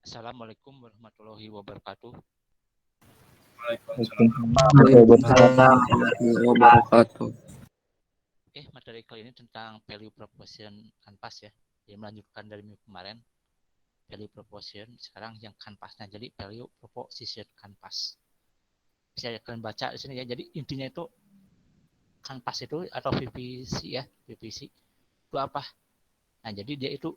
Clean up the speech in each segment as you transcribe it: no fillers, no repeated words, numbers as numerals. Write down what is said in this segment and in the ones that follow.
Assalamualaikum warahmatullahi wabarakatuh. Waalaikumsalam warahmatullahi wabarakatuh. Materi kali ini tentang value proposition kanvas ya. Jadi melanjutkan dari minggu kemarin value proposition, sekarang yang kanvasnya jadi value proposition kanvas. Bisa kalian baca di sini ya. Jadi intinya itu kanvas itu atau VPC ya, VPC itu apa? Nah, jadi dia itu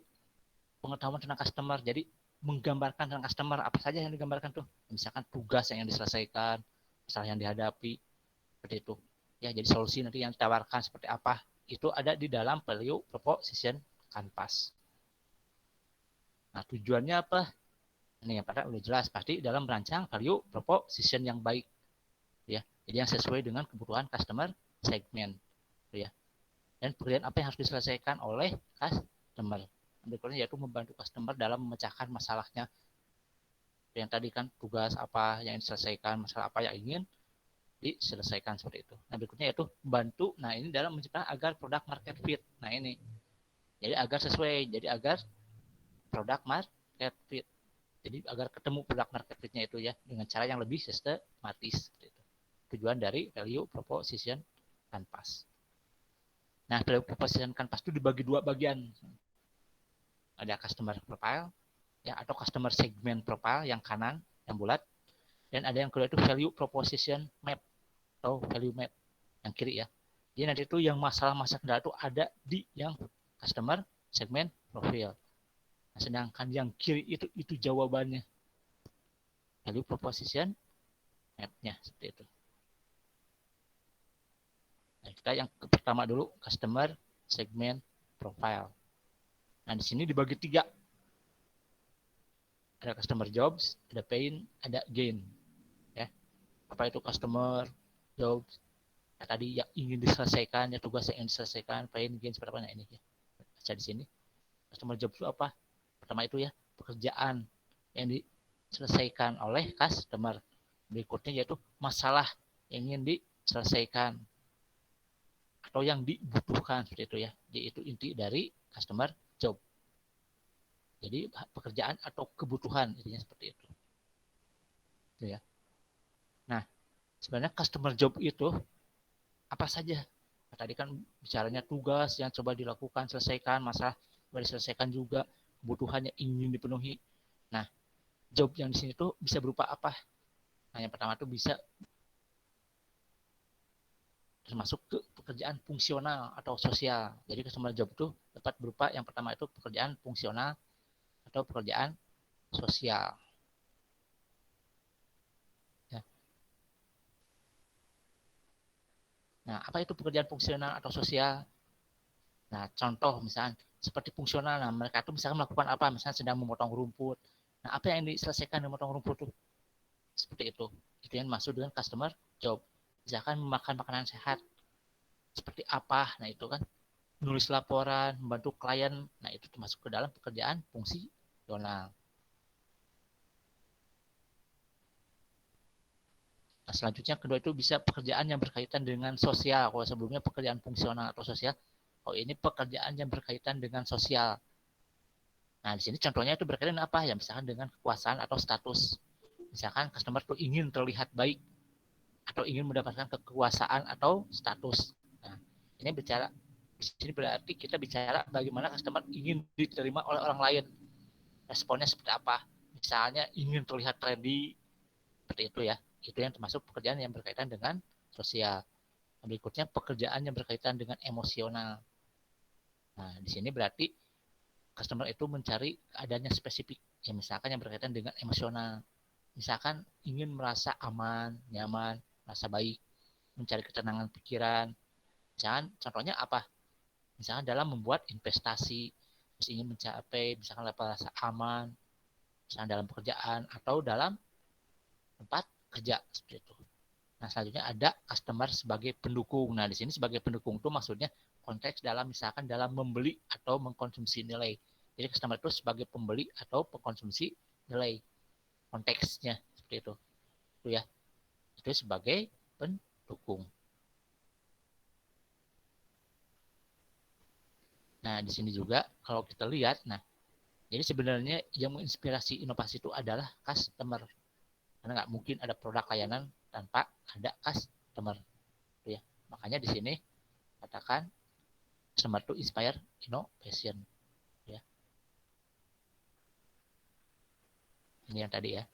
pengetahuan tentang customer. Jadi menggambarkan tentang customer apa saja yang digambarkan tuh. Misalkan tugas yang diselesaikan, masalah yang dihadapi, seperti itu. Ya, jadi solusi nanti yang ditawarkan seperti apa itu ada di dalam value proposition kanvas. Nah, tujuannya apa? Ini yang pada udah jelas pasti dalam merancang value proposition yang baik ya. Jadi yang sesuai dengan kebutuhan customer segment ya. Dan pekerjaan apa yang harus diselesaikan oleh customer. Berikutnya yaitu membantu customer dalam memecahkan masalahnya. Yang tadi kan tugas apa yang diselesaikan, masalah apa yang ingin diselesaikan seperti itu. Nah, berikutnya yaitu membantu. Nah, ini dalam menciptakan agar produk market fit. Nah, ini. Jadi agar sesuai, jadi agar produk market fit. Jadi agar ketemu produk market fitnya itu ya dengan cara yang lebih sistematis. Seperti itu. Tujuan dari value proposition canvas. Nah, value proposition canvas itu dibagi dua bagian. Ada customer profile ya atau customer segment profile yang kanan yang bulat, dan ada yang kedua itu value proposition map atau value map yang kiri ya. Jadi nanti itu yang masalah-masalah kendala itu ada di yang customer segment profile. Nah, sedangkan yang kiri itu jawabannya. Value proposition map-nya seperti itu. Nah, kita yang pertama dulu customer segment profile. Nah, di sini dibagi tiga. Ada customer jobs, ada pain, ada gain. Ya. Apa itu customer jobs? Nah, tadi yang ingin diselesaikan, ya tugas yang ingin diselesaikan, pain, gain seperti apa nah ini ya. Baca di sini. Customer jobs itu apa? Pertama itu ya, pekerjaan yang diselesaikan oleh customer. Berikutnya yaitu masalah yang ingin diselesaikan atau yang dibutuhkan seperti itu ya. Jadi itu inti dari customer job. Jadi pekerjaan atau kebutuhan intinya seperti itu. Itu ya. Nah, sebenarnya customer job itu apa saja? Nah, tadi kan bicaranya tugas yang coba dilakukan, selesaikan, masalah coba diselesaikan juga, kebutuhannya ingin dipenuhi. Nah, job yang di sini tuh bisa berupa apa? Nah, yang pertama tuh bisa termasuk ke pekerjaan fungsional atau sosial. Jadi customer job itu dapat berupa yang pertama itu pekerjaan fungsional atau pekerjaan sosial. Ya. Nah, apa itu pekerjaan fungsional atau sosial? Nah, contoh misalnya seperti fungsional, nah mereka itu misalkan melakukan apa? Misalnya sedang memotong rumput. Nah, apa yang diselesaikan dengan memotong rumput itu? Seperti itu. Itu yang masuk dengan customer job. Misalkan memakan makanan sehat. Seperti apa? Nah, itu kan menulis laporan, membantu klien. Nah, itu termasuk ke dalam pekerjaan fungsional. Nah, selanjutnya kedua itu bisa pekerjaan yang berkaitan dengan sosial. Kalau sebelumnya pekerjaan fungsional atau sosial, oh ini pekerjaan yang berkaitan dengan sosial. Nah, di sini contohnya itu berkaitan dengan apa? Ya, misalkan dengan kekuasaan atau status. Misalkan customer tuh ingin terlihat baik atau ingin mendapatkan kekuasaan atau status. Nah, ini bicara di sini berarti kita bicara bagaimana customer ingin diterima oleh orang lain. Responnya seperti apa? Misalnya ingin terlihat trendy, seperti itu ya. Itu yang termasuk pekerjaan yang berkaitan dengan sosial. Berikutnya pekerjaan yang berkaitan dengan emosional. Nah, di sini berarti customer itu mencari keadaannya spesifik. Ya, misalkan yang berkaitan dengan emosional. Misalkan ingin merasa aman, nyaman, merasa baik, mencari ketenangan pikiran. Misalkan contohnya apa? Misalkan dalam membuat investasi, terus ingin mencapai misalkan rasa aman, misalkan dalam pekerjaan atau dalam tempat kerja seperti itu. Nah, selanjutnya ada customer sebagai pendukung. Nah, di sini sebagai pendukung itu maksudnya konteks dalam misalkan dalam membeli atau mengkonsumsi nilai. Jadi customer itu sebagai pembeli atau pengkonsumsi nilai. Konteksnya seperti itu. Itu ya. Itu sebagai pendukung. Nah, di sini juga kalau kita lihat, nah Jadi sebenarnya yang menginspirasi inovasi itu adalah customer. Karena nggak mungkin ada produk layanan tanpa ada customer. Ya. Makanya di sini katakan customer to inspire innovation. Ya. Ini yang tadi ya.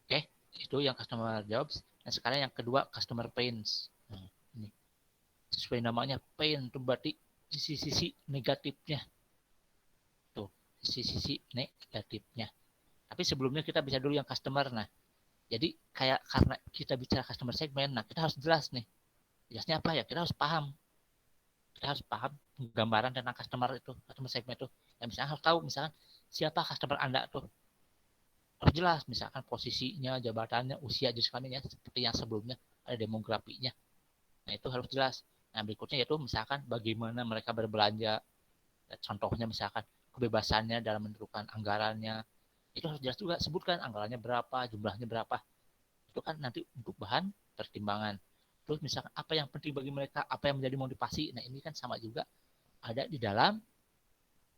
Oke, itu yang customer jobs. Nah sekarang yang kedua customer pains. Nah, ini sesuai namanya pain itu berarti sisi-sisi negatifnya. Tuh, sisi-sisi negatifnya. Tapi sebelumnya kita bisa dulu yang customer. Nah, jadi kayak karena kita bicara customer segment, nah kita harus jelas nih. Jelasnya apa ya? Kita harus paham. Kita harus paham gambaran tentang customer itu, customer segment itu. Ya misalnya harus tahu misalkan siapa customer Anda tuh. Harus jelas misalkan posisinya, jabatannya, usia, jenis kelaminnya seperti yang sebelumnya, ada demografinya. Nah, itu harus jelas. Nah, berikutnya yaitu misalkan bagaimana mereka berbelanja. Contohnya misalkan kebebasannya dalam menentukan anggarannya. Itu harus jelas juga, sebutkan anggarannya berapa, jumlahnya berapa. Itu kan nanti untuk bahan pertimbangan. Terus misalkan apa yang penting bagi mereka, apa yang menjadi motivasi. Nah, ini kan sama juga ada di dalam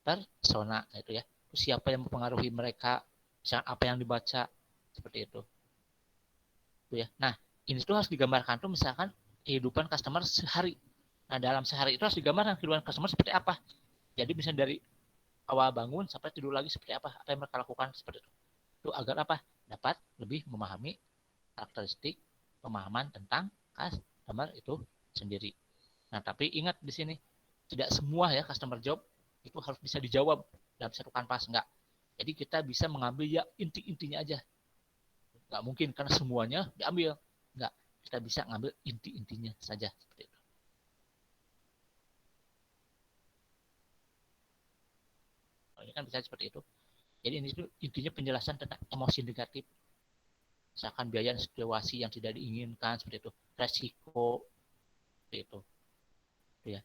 persona itu ya. Terus siapa yang mempengaruhi mereka, misalkan apa yang dibaca seperti itu. Itu ya. Nah, ini tuh harus digambarkan tuh misalkan kehidupan customer sehari. Nah, dalam sehari itu harus digambarkan kehidupan customer seperti apa. Jadi misalnya dari awal bangun sampai tidur lagi seperti apa yang mereka lakukan seperti itu. Itu agar apa? Dapat lebih memahami karakteristik pemahaman tentang customer itu sendiri. Nah, tapi ingat di sini tidak semua ya customer job itu harus bisa dijawab dalam satu kanvas, enggak. Jadi kita bisa mengambil ya inti-intinya aja. Enggak mungkin karena semuanya diambil. Enggak. Kita bisa ngambil inti-intinya saja seperti itu. Ini kan bisa seperti itu. Jadi ini itu intinya penjelasan tentang emosi negatif. Misalkan biaya situasi yang tidak diinginkan seperti itu, resiko seperti itu. Ya.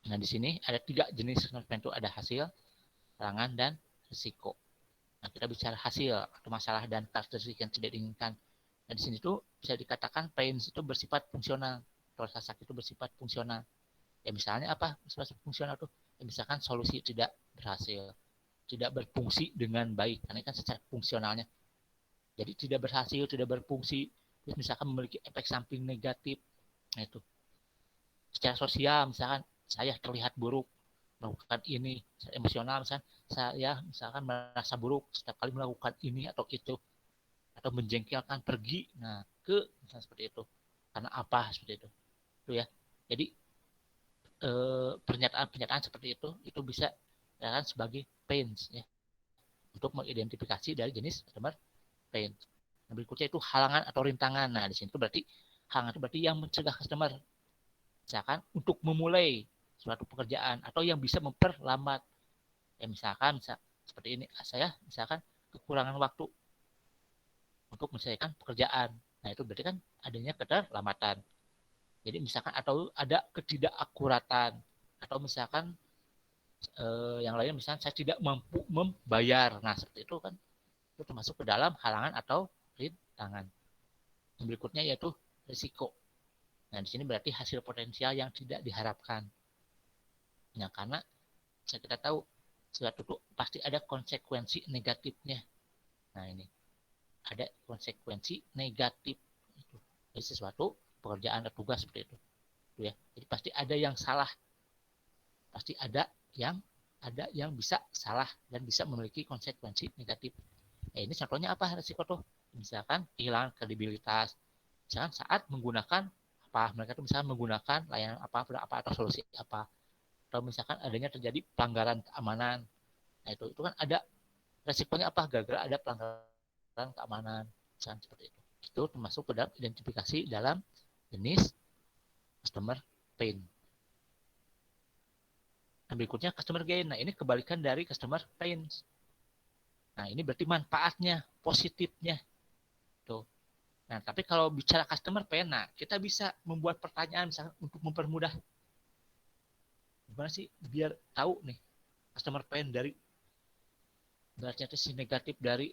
Nah di sini ada 3 jenis assessment itu, ada hasil, tantangan, dan resiko. Nah kita bicara hasil atau masalah dan karakteristik yang tidak diinginkan. Nah di sini tuh bisa dikatakan pains itu bersifat fungsional, atau rasa sakit itu bersifat fungsional. Ya misalnya apa bersifat fungsional tuh? Ya, misalkan solusi tidak berhasil, tidak berfungsi dengan baik, karena kan secara fungsionalnya. Jadi tidak berhasil, tidak berfungsi, terus misalkan memiliki efek samping negatif. Nah itu secara sosial misalkan saya terlihat buruk melakukan ini, secara emosional misalkan saya misalkan merasa buruk setiap kali melakukan ini atau itu, atau menjengkelkan pergi nah ke misalnya seperti itu karena apa seperti itu ya. Jadi pernyataan-pernyataan seperti itu bisa dikatakan sebagai pains ya, untuk mengidentifikasi dari jenis customer pain. Nah, berikutnya itu halangan atau rintangan. Nah, di sini itu berarti halangan itu berarti yang mencegah customer misalkan untuk memulai suatu pekerjaan atau yang bisa memperlambat. Ya misalkan seperti ini, saya misalkan kekurangan waktu untuk menyelesaikan pekerjaan. Nah, itu berarti kan adanya keterlambatan. Jadi misalkan atau ada ketidakakuratan atau misalkan yang lainnya misalkan saya tidak mampu membayar. Nah, seperti itu kan itu termasuk ke dalam halangan atau rintangan. Yang berikutnya yaitu risiko. Nah, di sini berarti hasil potensial yang tidak diharapkan. Nah, karena kita tahu suatu itu pasti ada konsekuensi negatifnya. Nah, ini ada konsekuensi negatif itu dari sesuatu pekerjaan atau tugas seperti itu. Ya. Jadi pasti ada yang salah. Pasti ada yang bisa salah dan bisa memiliki konsekuensi negatif. ini contohnya apa resiko tuh? Misalkan kehilangan kredibilitas. Misalkan saat menggunakan apa mereka tuh misalkan menggunakan layanan apa atau solusi apa, atau misalkan adanya terjadi pelanggaran keamanan. Nah itu kan ada resikonya apa gara-gara ada pelanggaran keamanan misalkan seperti itu termasuk ke dalam identifikasi dalam jenis customer pain. Nah, berikutnya customer gain. Nah ini kebalikan dari customer pain. Nah ini berarti manfaatnya positifnya tuh. Nah tapi kalau bicara customer pain, nah kita bisa membuat pertanyaan misalkan untuk mempermudah gimana sih biar tahu nih customer pain dari berarti si negatif dari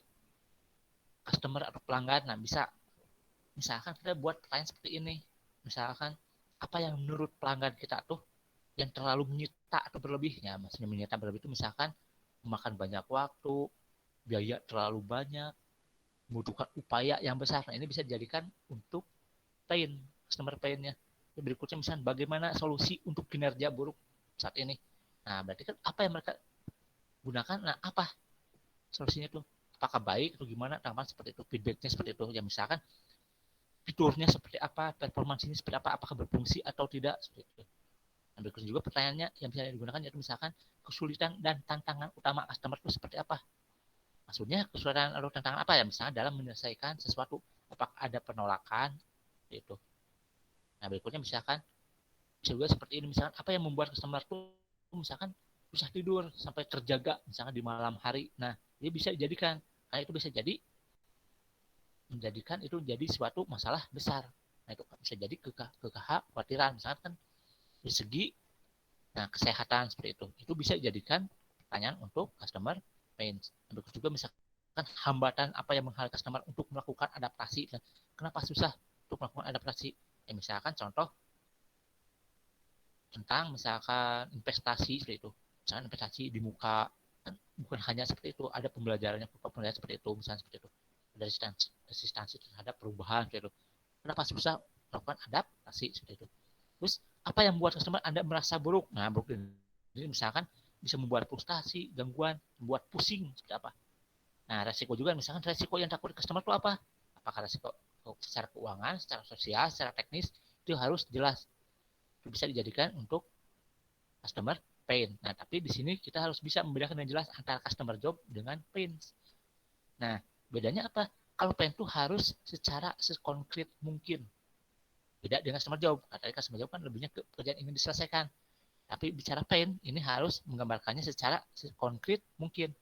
customer atau pelanggan. Nah bisa misalkan kita buat pertanyaan seperti ini, misalkan apa yang menurut pelanggan kita tuh yang terlalu menyita atau berlebih. Ya, maksudnya menyita berlebih itu misalkan memakan banyak waktu, biaya terlalu banyak, membutuhkan upaya yang besar. Nah, ini bisa dijadikan untuk pain, customer pain-nya. Berikutnya misalnya bagaimana solusi untuk kinerja buruk saat ini. Nah, berarti kan apa yang mereka gunakan? Nah, apa solusinya itu? Apakah baik atau gimana? Tanggapan seperti itu, feedbacknya seperti itu. Ya misalkan fiturnya seperti apa, performansinya seperti apa, apakah berfungsi atau tidak, seperti itu. Nah, berikutnya juga pertanyaannya yang bisa digunakan yaitu misalkan kesulitan dan tantangan utama customer itu seperti apa. Maksudnya kesulitan atau tantangan apa ya? Misalnya dalam menyelesaikan sesuatu, apakah ada penolakan, itu. Nah, berikutnya misalkan bisa juga seperti ini, misalkan apa yang membuat customer tuh misalkan susah tidur sampai terjaga misalkan di malam hari. Nah, ini bisa dijadikan, karena itu bisa jadi menjadikan itu jadi suatu masalah besar. Nah, itu bisa jadi kekhawatiran misalkan dari segi kesehatan seperti itu bisa dijadikan pertanyaan untuk customer pain. Berikut juga misalkan hambatan apa yang menghalangi customer untuk melakukan adaptasi. Kenapa susah untuk melakukan adaptasi? Misalkan contoh tentang misalkan investasi seperti itu. Misalkan investasi di muka, kan bukan hanya seperti itu, ada pembelajarannya seperti itu, misalnya seperti itu. Ada resistansi terhadap perubahan seperti itu. Kenapa susah melakukan adaptasi seperti itu? Terus apa yang membuat customer Anda merasa buruk? Nah, buruk ini misalkan bisa membuat frustasi, gangguan, membuat pusing seperti apa? Nah, resiko juga misalkan resiko yang takut customer itu apa? Apakah resiko secara keuangan, secara sosial, secara teknis itu harus jelas. Itu bisa dijadikan untuk customer pain. Nah, tapi di sini kita harus bisa membedakan yang jelas antara customer job dengan pain. Nah, bedanya apa? Kalau pain itu harus secara sekonkret mungkin. Beda dengan customer job. Katanya customer job kan lebihnya ke pekerjaan ingin diselesaikan. Tapi bicara pain, ini harus menggambarkannya secara konkret mungkin.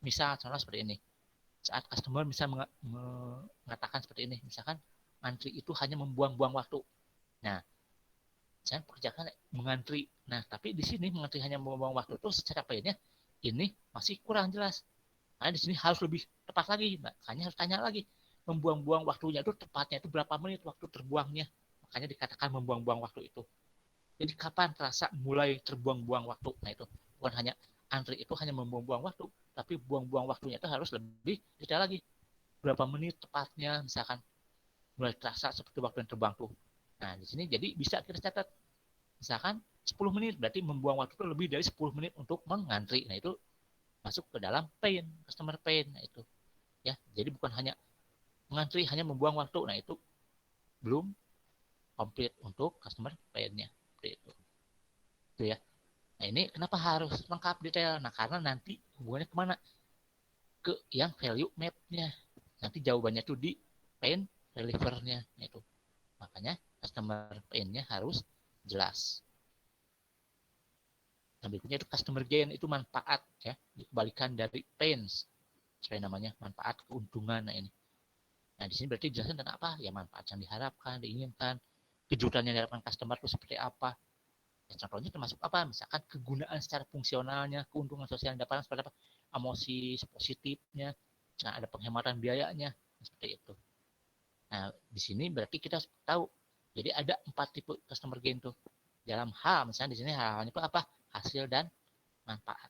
Misal, contoh seperti ini. Saat customer bisa mengatakan seperti ini, misalkan antri itu hanya membuang-buang waktu. Nah, saya pekerjakan mengantri. Nah, tapi di sini mengantri hanya membuang waktu itu secara painnya ini masih kurang jelas. Karena di sini harus lebih tepat lagi. Makanya harus tanya lagi. Membuang-buang waktunya itu tepatnya itu berapa menit waktu terbuangnya. Makanya dikatakan membuang-buang waktu itu. Jadi kapan terasa mulai terbuang-buang waktu? Nah itu bukan hanya antri itu hanya membuang-buang waktu, tapi buang-buang waktunya itu harus lebih detail lagi. Berapa menit tepatnya, misalkan mulai terasa seperti waktu yang terbang tuh. Nah di sini jadi bisa kita catat, misalkan 10 menit berarti membuang waktu itu lebih dari 10 menit untuk mengantri. Nah itu masuk ke dalam pain, customer pain. Nah itu ya, jadi bukan hanya mengantri hanya membuang waktu. Nah itu belum komplit untuk customer pain-nya. Itu. Itu ya. Nah ini kenapa harus lengkap detail? Nah karena nanti hubungannya kemana? Ke yang value map-nya. Nanti jawabannya tuh di pain reliever-nya. Nah, itu. Makanya customer pain-nya harus jelas. Nah, berikutnya itu customer gain, itu manfaat ya, dikembalikan dari pains. Sesuai namanya, manfaat keuntungan. Nah ini. Nah di sini berarti jelasin tentang apa? Ya manfaat yang diharapkan, diinginkan, kejutan yang diharapkan customer itu seperti apa. Ya, contohnya termasuk apa? Misalkan kegunaan secara fungsionalnya, keuntungan sosial yang didapatkan seperti apa? Emosi positifnya, nah, ada penghematan biayanya, seperti itu. Nah, di sini berarti kita tahu. Jadi ada 4 tipe customer gain tuh. Dalam hal, misalnya di sini hal-halnya itu apa? Hasil dan manfaat.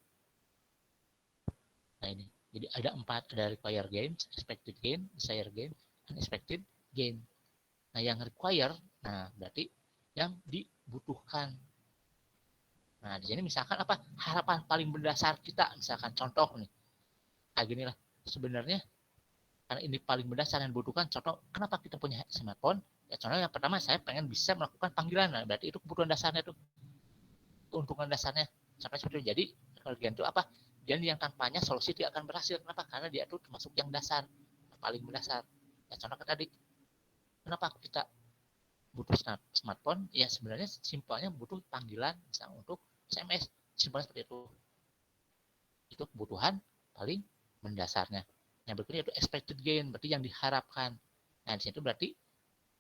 Nah ini. Jadi ada 4, ada require gain, expected gain, desired gain, unexpected gain. Nah yang require, nah berarti yang dibutuhkan. Nah, di sini misalkan apa? Harapan paling mendasar kita, misalkan contoh nih. Kayak gini lah. Sebenarnya karena ini paling mendasar yang dibutuhkan, contoh kenapa kita punya smartphone? Ya contoh yang pertama saya pengen bisa melakukan panggilan. Nah, berarti itu kebutuhan dasarnya tuh. Keuntungan dasarnya sampai seperti itu. Jadi kerugian itu apa? Dan yang tanpanya solusi tidak akan berhasil. Kenapa? Karena dia itu termasuk yang dasar, yang paling mendasar. Ya contoh tadi, kenapa kita butuh smartphone? Ya sebenarnya simpelnya butuh panggilan misalnya untuk SMS. Simpelnya seperti itu. Itu kebutuhan paling mendasarnya. Yang berikutnya itu expected gain, berarti yang diharapkan. Nah, di situ berarti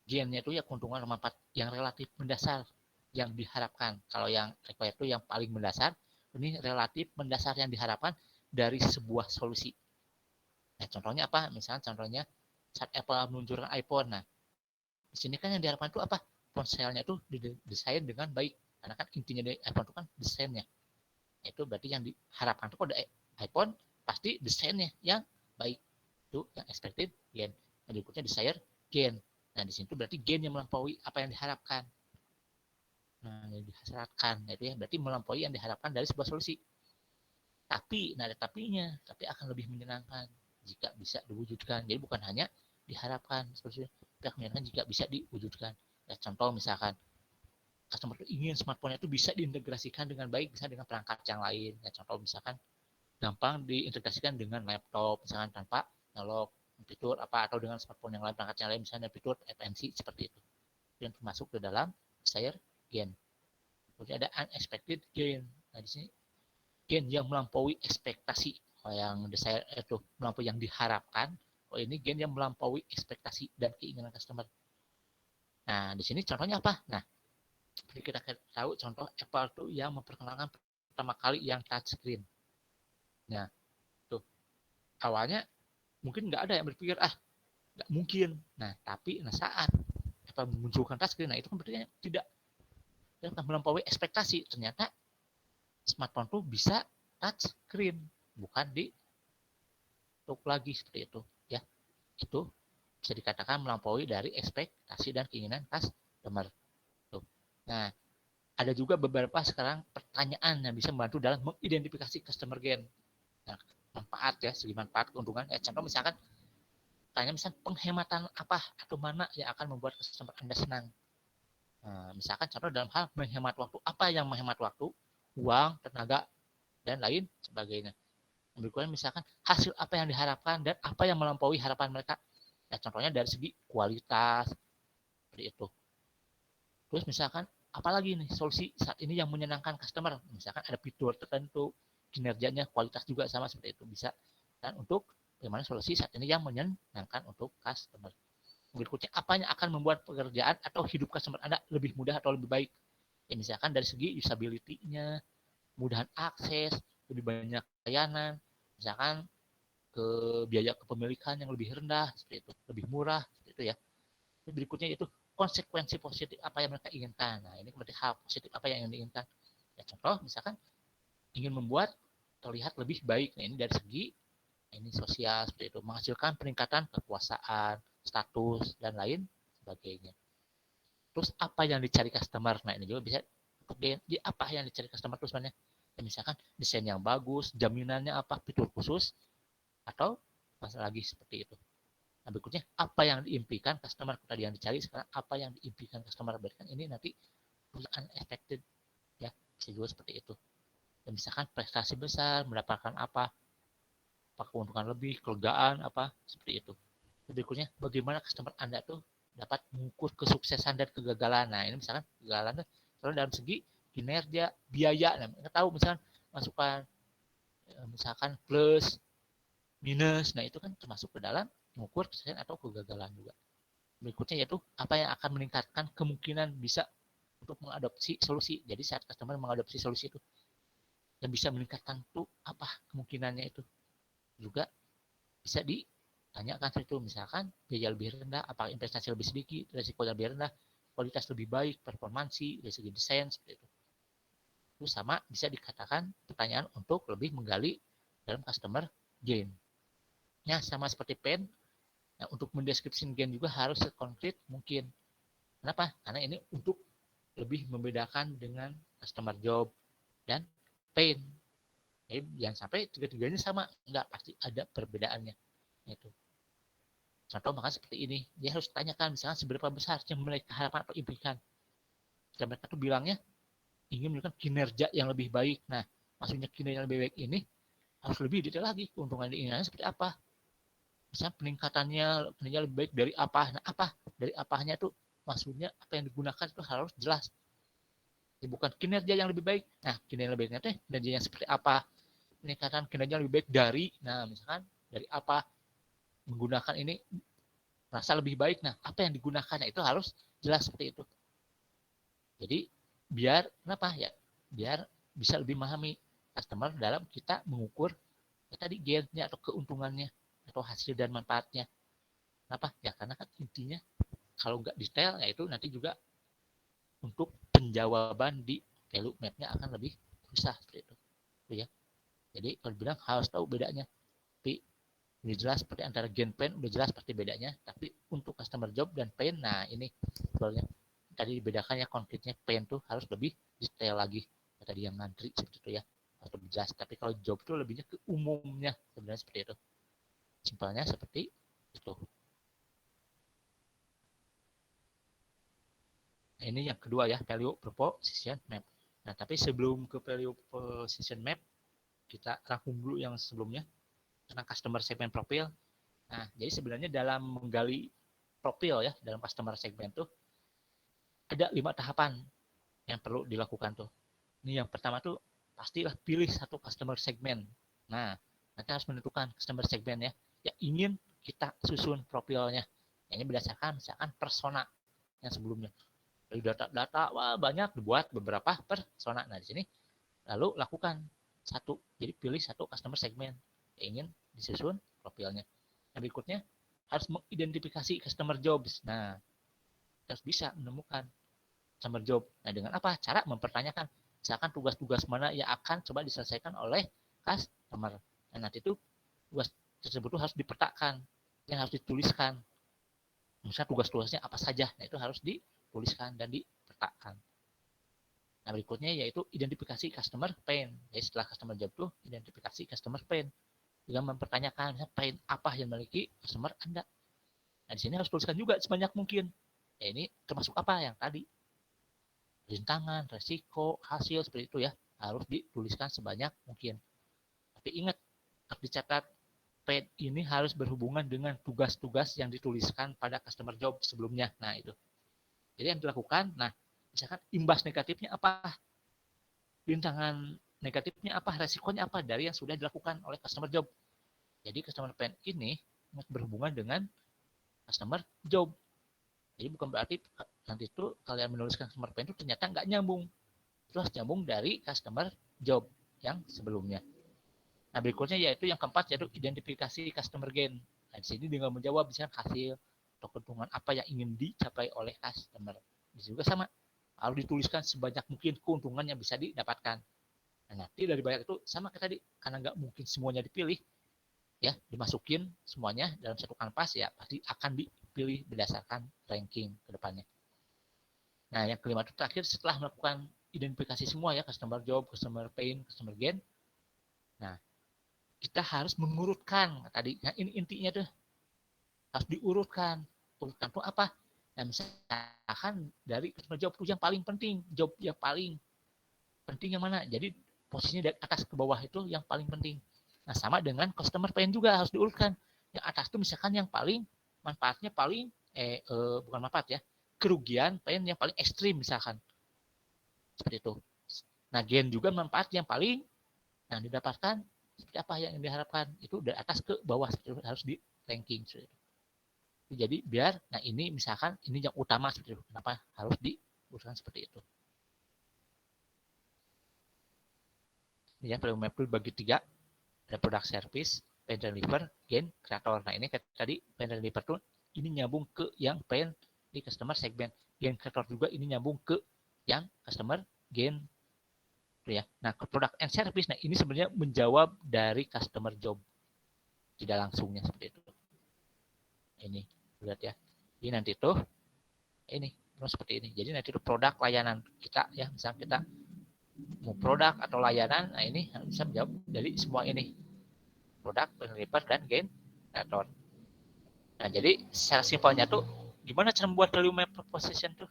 gainnya itu ya keuntungan manfaat yang relatif mendasar yang diharapkan. Kalau yang required itu yang paling mendasar, ini relatif mendasar yang diharapkan dari sebuah solusi. Nah, contohnya apa? Misalnya contohnya saat Apple meluncurkan iPhone. Nah, di sini kan yang diharapkan itu apa? Ponselnya itu didesain dengan baik. Karena kan intinya dari iPhone itu kan desainnya. Itu berarti yang diharapkan itu pada iPhone pasti desainnya yang baik. Itu yang expected gain. Yang berikutnya desired gain. Nah di sini tuh berarti gain yang melampaui apa yang diharapkan. Nah yang diharapkan itu ya berarti melampaui yang diharapkan dari sebuah solusi. Tapi, nah ada tapinya, tapi akan lebih menyenangkan jika bisa diwujudkan. Jadi bukan hanya diharapkan, solusi, tapi akan menyenangkan jika bisa diwujudkan. Ya, contoh misalkan customer itu ingin smartphone itu bisa diintegrasikan dengan baik, bisa dengan perangkat yang lain. Ya, contoh misalkan gampang diintegrasikan dengan laptop, misalkan tanpa nyolok fitur apa atau dengan smartphone yang lain perangkat yang lain, misalnya fitur FNC seperti itu. Yang termasuk ke dalam desire gain. Kemudian ada unexpected gain. Nah di sini gain yang melampaui ekspektasi. Kalau yang desire itu melampaui yang diharapkan, kalau ini gain yang melampaui ekspektasi dan keinginan customer. Nah di sini contohnya apa? Nah seperti kita tahu contoh Apple tuh yang memperkenalkan pertama kali yang touchscreen. Nah tuh awalnya mungkin nggak ada yang berpikir nggak mungkin. Nah tapi saat Apple memunculkan touchscreen, nah itu kan berarti tidak melampaui ekspektasi. Ternyata smartphone tuh bisa touchscreen, bukan di tuk lagi seperti itu. Ya, itu bisa dikatakan melampaui dari ekspektasi dan keinginan customer. Tuh. Nah, ada juga beberapa sekarang pertanyaan yang bisa membantu dalam mengidentifikasi customer gain. Nah, manfaat ya, segi manfaat keuntungan. Contoh misalkan tanya misalkan penghematan apa atau mana yang akan membuat customer Anda senang. Nah, misalkan contoh dalam hal menghemat waktu, apa yang menghemat waktu, uang, tenaga, dan lain sebagainya. Berikutnya misalkan hasil apa yang diharapkan dan apa yang melampaui harapan mereka. Nah, contohnya dari segi kualitas seperti itu. Terus misalkan apalagi nih solusi saat ini yang menyenangkan customer. Misalkan ada fitur tertentu, kinerjanya, kualitas juga sama seperti itu bisa. Dan untuk bagaimana solusi saat ini yang menyenangkan untuk customer. Berikutnya apa yang akan membuat pekerjaan atau hidup customer Anda lebih mudah atau lebih baik. Ya, misalkan dari segi usability-nya, kemudahan akses, lebih banyak layanan, misalkan ke biaya kepemilikan yang lebih rendah seperti itu, lebih murah seperti itu ya. Berikutnya itu konsekuensi positif apa yang mereka inginkan. Nah ini berarti hal positif apa yang diinginkan. Ya contoh misalkan ingin membuat terlihat lebih baik. Nah ini dari segi ini sosial seperti itu, menghasilkan peningkatan kekuasaan, status dan lain sebagainya. Terus apa yang dicari customer? Nah ini juga bisa di apa yang dicari customer terus sebenarnya. Ya, misalkan desain yang bagus, jaminannya apa, fitur khusus atau masalah lagi seperti itu. Nah, berikutnya apa yang diimpikan customer tadi yang dicari, sekarang apa yang diimpikan customer, berarti kan ini nanti unexpected ya, bisa juga seperti itu. Dan misalkan prestasi besar mendapatkan apa keuntungan lebih, kelegaan apa seperti itu. Dan berikutnya bagaimana customer Anda tuh dapat mengukur kesuksesan dan kegagalan. Nah ini misalkan kegagalan kalau dalam segi kinerja, biaya. Nah kita tahu misalkan masukan misalkan plus minus, nah itu kan termasuk ke dalam mengukur kesuksesan atau kegagalan juga. Berikutnya yaitu apa yang akan meningkatkan kemungkinan bisa untuk mengadopsi solusi. Jadi saat customer mengadopsi solusi itu yang bisa meningkatkan itu apa kemungkinannya itu juga bisa ditanyakan itu, misalkan biaya lebih rendah, apa investasi lebih sedikit, resiko lebih rendah, kualitas lebih baik, performansi dari segi desain seperti itu. Itu sama bisa dikatakan pertanyaan untuk lebih menggali dalam customer gain. Ya sama seperti pen. Nah, untuk mendeskripsikan gain juga harus sekonkret mungkin. Kenapa? Karena ini untuk lebih membedakan dengan customer job dan pain. Jadi jangan sampai tiga-tiganya sama, enggak, pasti ada perbedaannya. Itu. Contoh maka seperti ini, dia harus tanyakan misalnya seberapa besar yang mereka harapkan atau impikan. Dan mereka tuh bilangnya ingin menunjukkan kinerja yang lebih baik. Nah, maksudnya kinerja yang lebih baik ini harus lebih detail lagi, keuntungan diinginkannya seperti apa. Misalnya peningkatannya kinerja lebih baik dari apa. Nah, apa? Dari apanya itu maksudnya apa yang digunakan itu harus jelas. Jadi bukan kinerja yang lebih baik. Nah, kinerja yang lebih baiknya kinerja yang seperti apa? Peningkatan kinerja lebih baik dari, nah misalkan dari apa menggunakan ini merasa lebih baik. Nah, apa yang digunakan? Nah, itu harus jelas seperti itu. Jadi biar kenapa ya? Biar bisa lebih memahami customer dalam kita mengukur ya, tadi gainnya atau keuntungannya atau hasil dan manfaatnya. Kenapa? Ya karena kan intinya kalau nggak detail ya itu nanti juga untuk penjawaban di value map-nya akan lebih susah seperti itu ya. Jadi kalau bilang harus tahu bedanya, tapi ini jelas seperti antara gain pain udah jelas pasti bedanya, tapi untuk customer job dan pain, nah ini sebenarnya tadi dibedakan ya, konfliknya pain tuh harus lebih detail lagi tadi yang ngantri seperti itu ya, harus lebih jelas. Tapi kalau job tuh lebihnya ke umumnya sebenarnya seperti itu, simpelnya seperti itu. Nah, ini yang kedua ya, value proposition map. Nah tapi sebelum ke value proposition map, kita rangkum dulu yang sebelumnya tentang customer segment profile. Nah, jadi sebenarnya dalam menggali profil ya, dalam customer segment tuh ada 5 tahapan yang perlu dilakukan tuh. Ini yang pertama tuh pastilah pilih satu customer segment. Nah, nanti harus menentukan customer segment ya, yang ingin kita susun profilnya. Ini berdasarkan misalkan persona yang sebelumnya. Dari data-data wah banyak dibuat beberapa persona. Nah, di sini lalu lakukan satu. Jadi pilih satu customer segment yang ingin disusun profilnya. Yang berikutnya harus mengidentifikasi customer jobs. Nah, harus bisa menemukan customer job. Nah, dengan apa? Cara mempertanyakan misalkan tugas-tugas mana yang akan coba diselesaikan oleh customer. Nah, nanti itu tugas tersebut harus dipetakan, yang harus dituliskan. Misalnya tugas-tugasnya apa saja, nah itu harus dituliskan dan dipetakan. Nah, berikutnya yaitu identifikasi customer pain. Jadi setelah customer job tuh identifikasi customer pain dengan mempertanyakan misalnya pain apa yang memiliki customer Anda. Nah, di sini harus tuliskan juga sebanyak mungkin. Ya, ini termasuk apa yang tadi? Rintangan, resiko, hasil seperti itu ya. Harus dituliskan sebanyak mungkin. Tapi ingat, harus dicatat pain ini harus berhubungan dengan tugas-tugas yang dituliskan pada customer job sebelumnya. Nah, itu. Jadi yang dilakukan, nah, misalkan imbas negatifnya apa? Rintangan negatifnya apa? Resikonya apa dari yang sudah dilakukan oleh customer job? Jadi customer pain ini berhubungan dengan customer job. Jadi bukan berarti nanti itu kalian menuliskan customer pain itu ternyata nggak nyambung. Itu harus nyambung dari customer job yang sebelumnya. Nah, berikutnya yaitu yang keempat yaitu identifikasi customer gain. Nah, di sini dengan menjawab misalnya hasil atau keuntungan apa yang ingin dicapai oleh customer. Di sini juga sama, harus dituliskan sebanyak mungkin keuntungan yang bisa didapatkan. Nah, nanti dari banyak itu sama kayak tadi, karena nggak mungkin semuanya dipilih, ya dimasukin semuanya dalam satu kanvas ya pasti akan dipilih berdasarkan ranking ke depannya. Nah, yang kelima itu terakhir setelah melakukan identifikasi semua ya, customer job, customer pain, customer gain. Nah, kita harus mengurutkan tadi. Nah, ini intinya tuh harus diurutkan. Urutkan tuh apa? Nah, misalkan dari customer job itu yang paling penting, job yang paling penting yang mana? Jadi posisinya dari atas ke bawah itu yang paling penting. Nah, sama dengan customer pain juga harus diurutkan. Yang atas itu misalkan yang paling manfaatnya paling bukan manfaat ya, kerugian pain yang paling ekstrim misalkan. Seperti itu. Nah, gain juga manfaat yang paling yang didapatkan seperti apa yang diharapkan. Itu dari atas ke bawah harus di ranking. Seperti itu. Jadi biar, nah ini misalkan ini yang utama seperti itu. Kenapa harus diurutkan seperti itu? Ini ya, value map itu bagi 3. Ada product service, pain deliver, gain, creator. Nah, ini tadi pain deliver tuh ini nyambung ke yang pain di customer segment. Gain creator juga ini nyambung ke yang customer gain. Ya. Nah, ke product and service, nah ini sebenarnya menjawab dari customer job. Tidak langsungnya seperti itu. Ini, lihat ya. Jadi nanti tuh, ini, seperti ini. Jadi nanti itu produk layanan kita, ya. Misalnya kita mau produk atau layanan, nah ini bisa menjawab dari semua ini. Produk, deliver, dan gain creator. Nah, jadi secara simpelnya tuh gimana cara membuat value map proposition tuh?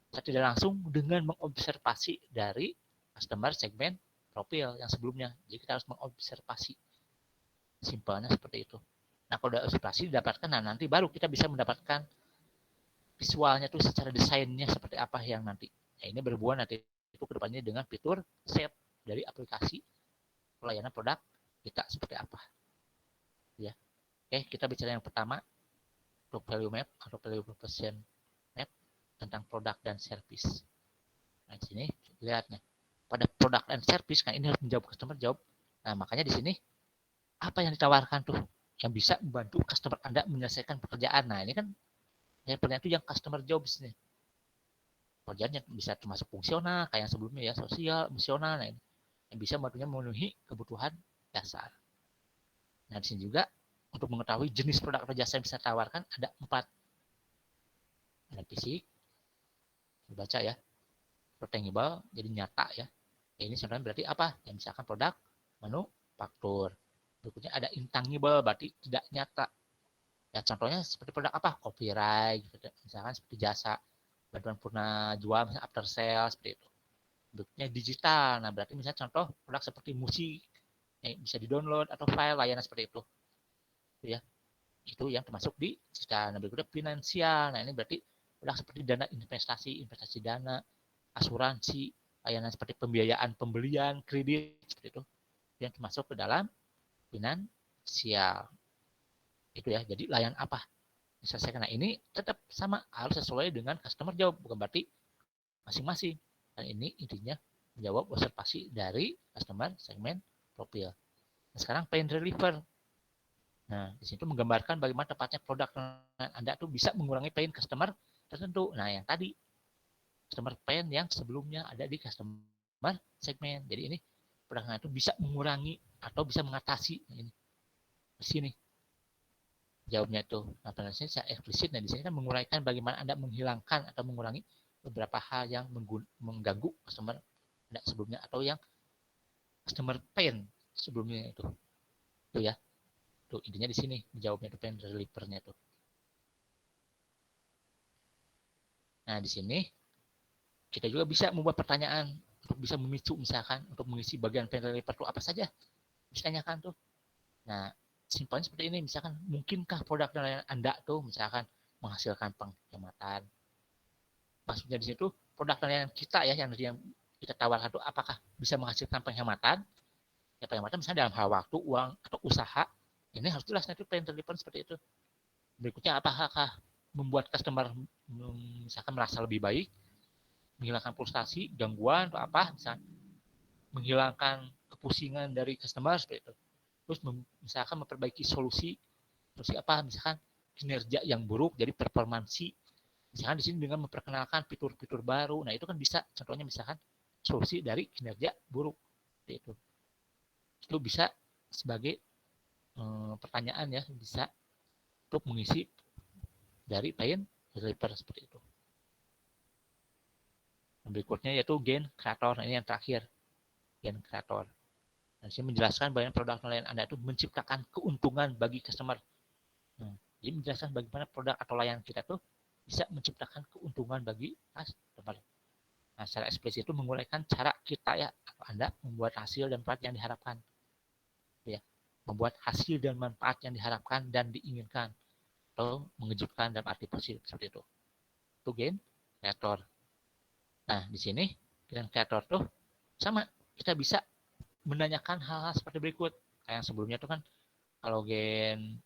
Saya tidak langsung dengan mengobservasi dari customer segment profil yang sebelumnya. Jadi kita harus mengobservasi. Simpelnya seperti itu. Nah, kalau udah observasi didapatkan, nah nanti baru kita bisa mendapatkan visualnya tuh secara desainnya seperti apa yang nanti. Nah, ini berhubungan nanti itu kedepannya dengan fitur set dari aplikasi pelayanan produk kita seperti apa. Ya. Oke, kita bicara yang pertama untuk value map atau value proposition map tentang produk dan service. Nah, di sini lihatnya pada produk dan service kan ini harus menjawab customer job. Nah, makanya di sini apa yang ditawarkan tuh yang bisa membantu customer Anda menyelesaikan pekerjaan. Nah, ini kan yang penting itu yang customer jobs nih. Pekerjaan yang bisa termasuk fungsional kayak yang sebelumnya ya, sosial, emosional, nah, yang bisa memenuhi kebutuhan dasar. Nah, di sini juga untuk mengetahui jenis produk atau jasa yang bisa ditawarkan ada 4. Ada fisik, dibaca ya, tangible, jadi nyata ya. Ini sebenarnya berarti apa? Ya, misalkan produk manufaktur. Berikutnya ada intangible, berarti tidak nyata. Ya, contohnya seperti produk apa? Copyright, misalkan seperti jasa, bantuan purna jual, misalnya after sale, seperti itu. Bentuknya digital, nah berarti misalnya contoh produk seperti musik, yang bisa di-download atau file layanan seperti itu. Ya, itu yang termasuk di digital. Nah, berikutnya finansial, nah ini berarti produk seperti dana investasi, investasi dana, asuransi, layanan seperti pembiayaan pembelian, kredit, seperti itu, yang termasuk ke dalam finansial. Itu ya, jadi layanan apa diselesaikan. Nah, ini tetap sama, harus sesuai dengan customer jawab, bukan berarti masing-masing. Dan ini intinya menjawab observasi dari customer segment profil. Nah, sekarang pain reliever. Nah, di situ menggambarkan bagaimana tepatnya produk Anda tuh bisa mengurangi pain customer tertentu. Nah, yang tadi customer pain yang sebelumnya ada di customer segment. Jadi ini produk Anda itu bisa mengurangi atau bisa mengatasi. Nah, ini di sini jawabnya itu. Nah, penjelasannya saya eksplisit. Nah, di sini kan menguraikan bagaimana Anda menghilangkan atau mengurangi beberapa hal yang mengganggu customer Anda sebelumnya atau yang customer pain sebelumnya itu. Itu ya. Tuh, intinya di sini jawabnya itu pain relievernya tuh. Nah, di sini kita juga bisa membuat pertanyaan untuk bisa memicu misalkan untuk mengisi bagian pain reliever itu apa saja. Bisa tanyakan tuh. Nah, simpelnya seperti ini, misalkan mungkinkah produk dan layanan Anda tuh misalkan menghasilkan penghematan. Maksudnya di situ produk dan layanan kita ya yang kita tawarkan itu apakah bisa menghasilkan penghematan? Ya penghematan misalnya dalam hal waktu, uang atau usaha. Ini harus jelas nanti plan relevant seperti itu. Berikutnya apakah membuat customer misalkan merasa lebih baik, menghilangkan frustasi, gangguan atau apa, misalkan menghilangkan kepusingan dari customer seperti itu. Terus misalkan memperbaiki solusi apa, misalkan kinerja yang buruk jadi performansi. Misalkan di sini dengan memperkenalkan fitur-fitur baru, nah itu kan bisa contohnya misalkan solusi dari kinerja buruk seperti itu bisa sebagai pertanyaan ya, bisa untuk mengisi dari pain reliever seperti itu. Dan berikutnya yaitu gain creator, nah, ini yang terakhir, gain creator. Dan sini menjelaskan bahwa produk layanan Anda itu menciptakan keuntungan bagi customer. Nah, jadi menjelaskan bagaimana produk atau layanan kita tuh bisa menciptakan keuntungan bagi customer. Nah, secara eksplisit itu menguraikan cara kita ya, Anda membuat hasil dan manfaat yang diharapkan. Ya, membuat hasil dan manfaat yang diharapkan dan diinginkan atau mengejutkan dalam arti positif seperti itu. Itu gain creator. Nah, di sini gain creator tuh sama, kita bisa menanyakan hal-hal seperti berikut. Kayak yang sebelumnya tuh kan kalau gain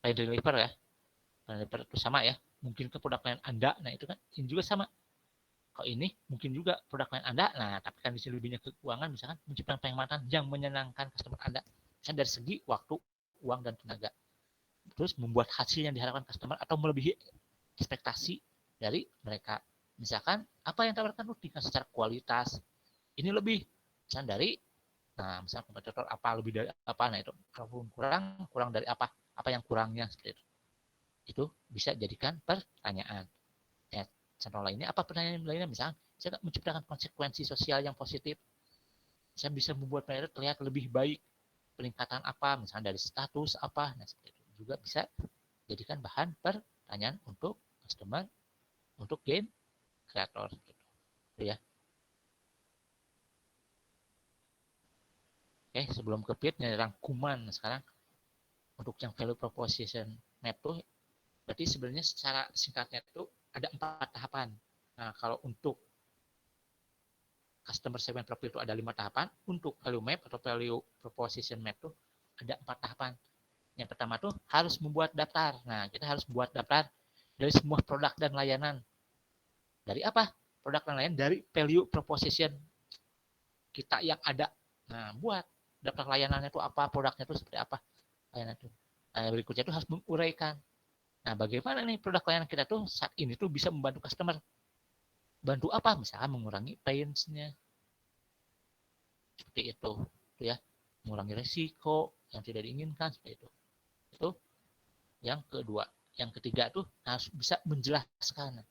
paid deliver ya, deliver itu sama ya. Mungkin ke produk lain Anda, nah itu kan ini juga sama. Kalau ini mungkin juga produk lain Anda, nah tapi kan di sini lebihnya ke keuangan, misalkan menciptakan penghematan yang menyenangkan customer Anda. Misalkan dari segi waktu, uang, dan tenaga. Terus membuat hasil yang diharapkan customer atau melebihi ekspektasi dari mereka. Misalkan apa yang tawarkan dengan secara kualitas ini lebih misalnya dari, nah misalnya kompetitor apa lebih dari apa, nah itu kalau kurang dari apa yang kurangnya seperti itu bisa jadikan pertanyaan. Ya, contoh lainnya apa, pertanyaan lainnya misalnya saya menciptakan konsekuensi sosial yang positif, saya bisa membuat mereka terlihat lebih baik, peningkatan apa misalnya dari status apa, nah seperti itu juga bisa jadikan bahan pertanyaan untuk customer, untuk gain creator gitu ya. Oke, sebelum ke fit rangkuman sekarang untuk yang value proposition map tuh berarti sebenarnya secara singkatnya itu ada 4 tahapan. Nah, kalau untuk customer segment profile itu ada 5 tahapan, untuk value map atau value proposition map tuh ada 4 tahapan. Yang pertama tuh harus membuat daftar. Nah, kita harus membuat daftar dari semua produk dan layanan. Dari apa? Produk dan layanan dari value proposition kita yang ada. Nah, buat daftar layanannya itu apa, produknya itu seperti apa, layanan itu. Nah, berikutnya itu harus menguraikan. Nah, bagaimana nih produk layanan kita tuh saat ini tuh bisa membantu customer. bantu apa? Misalkan mengurangi pains-nya. Seperti itu ya. Mengurangi resiko yang tidak diinginkan seperti itu. Itu yang kedua. Yang ketiga tuh harus bisa menjelaskan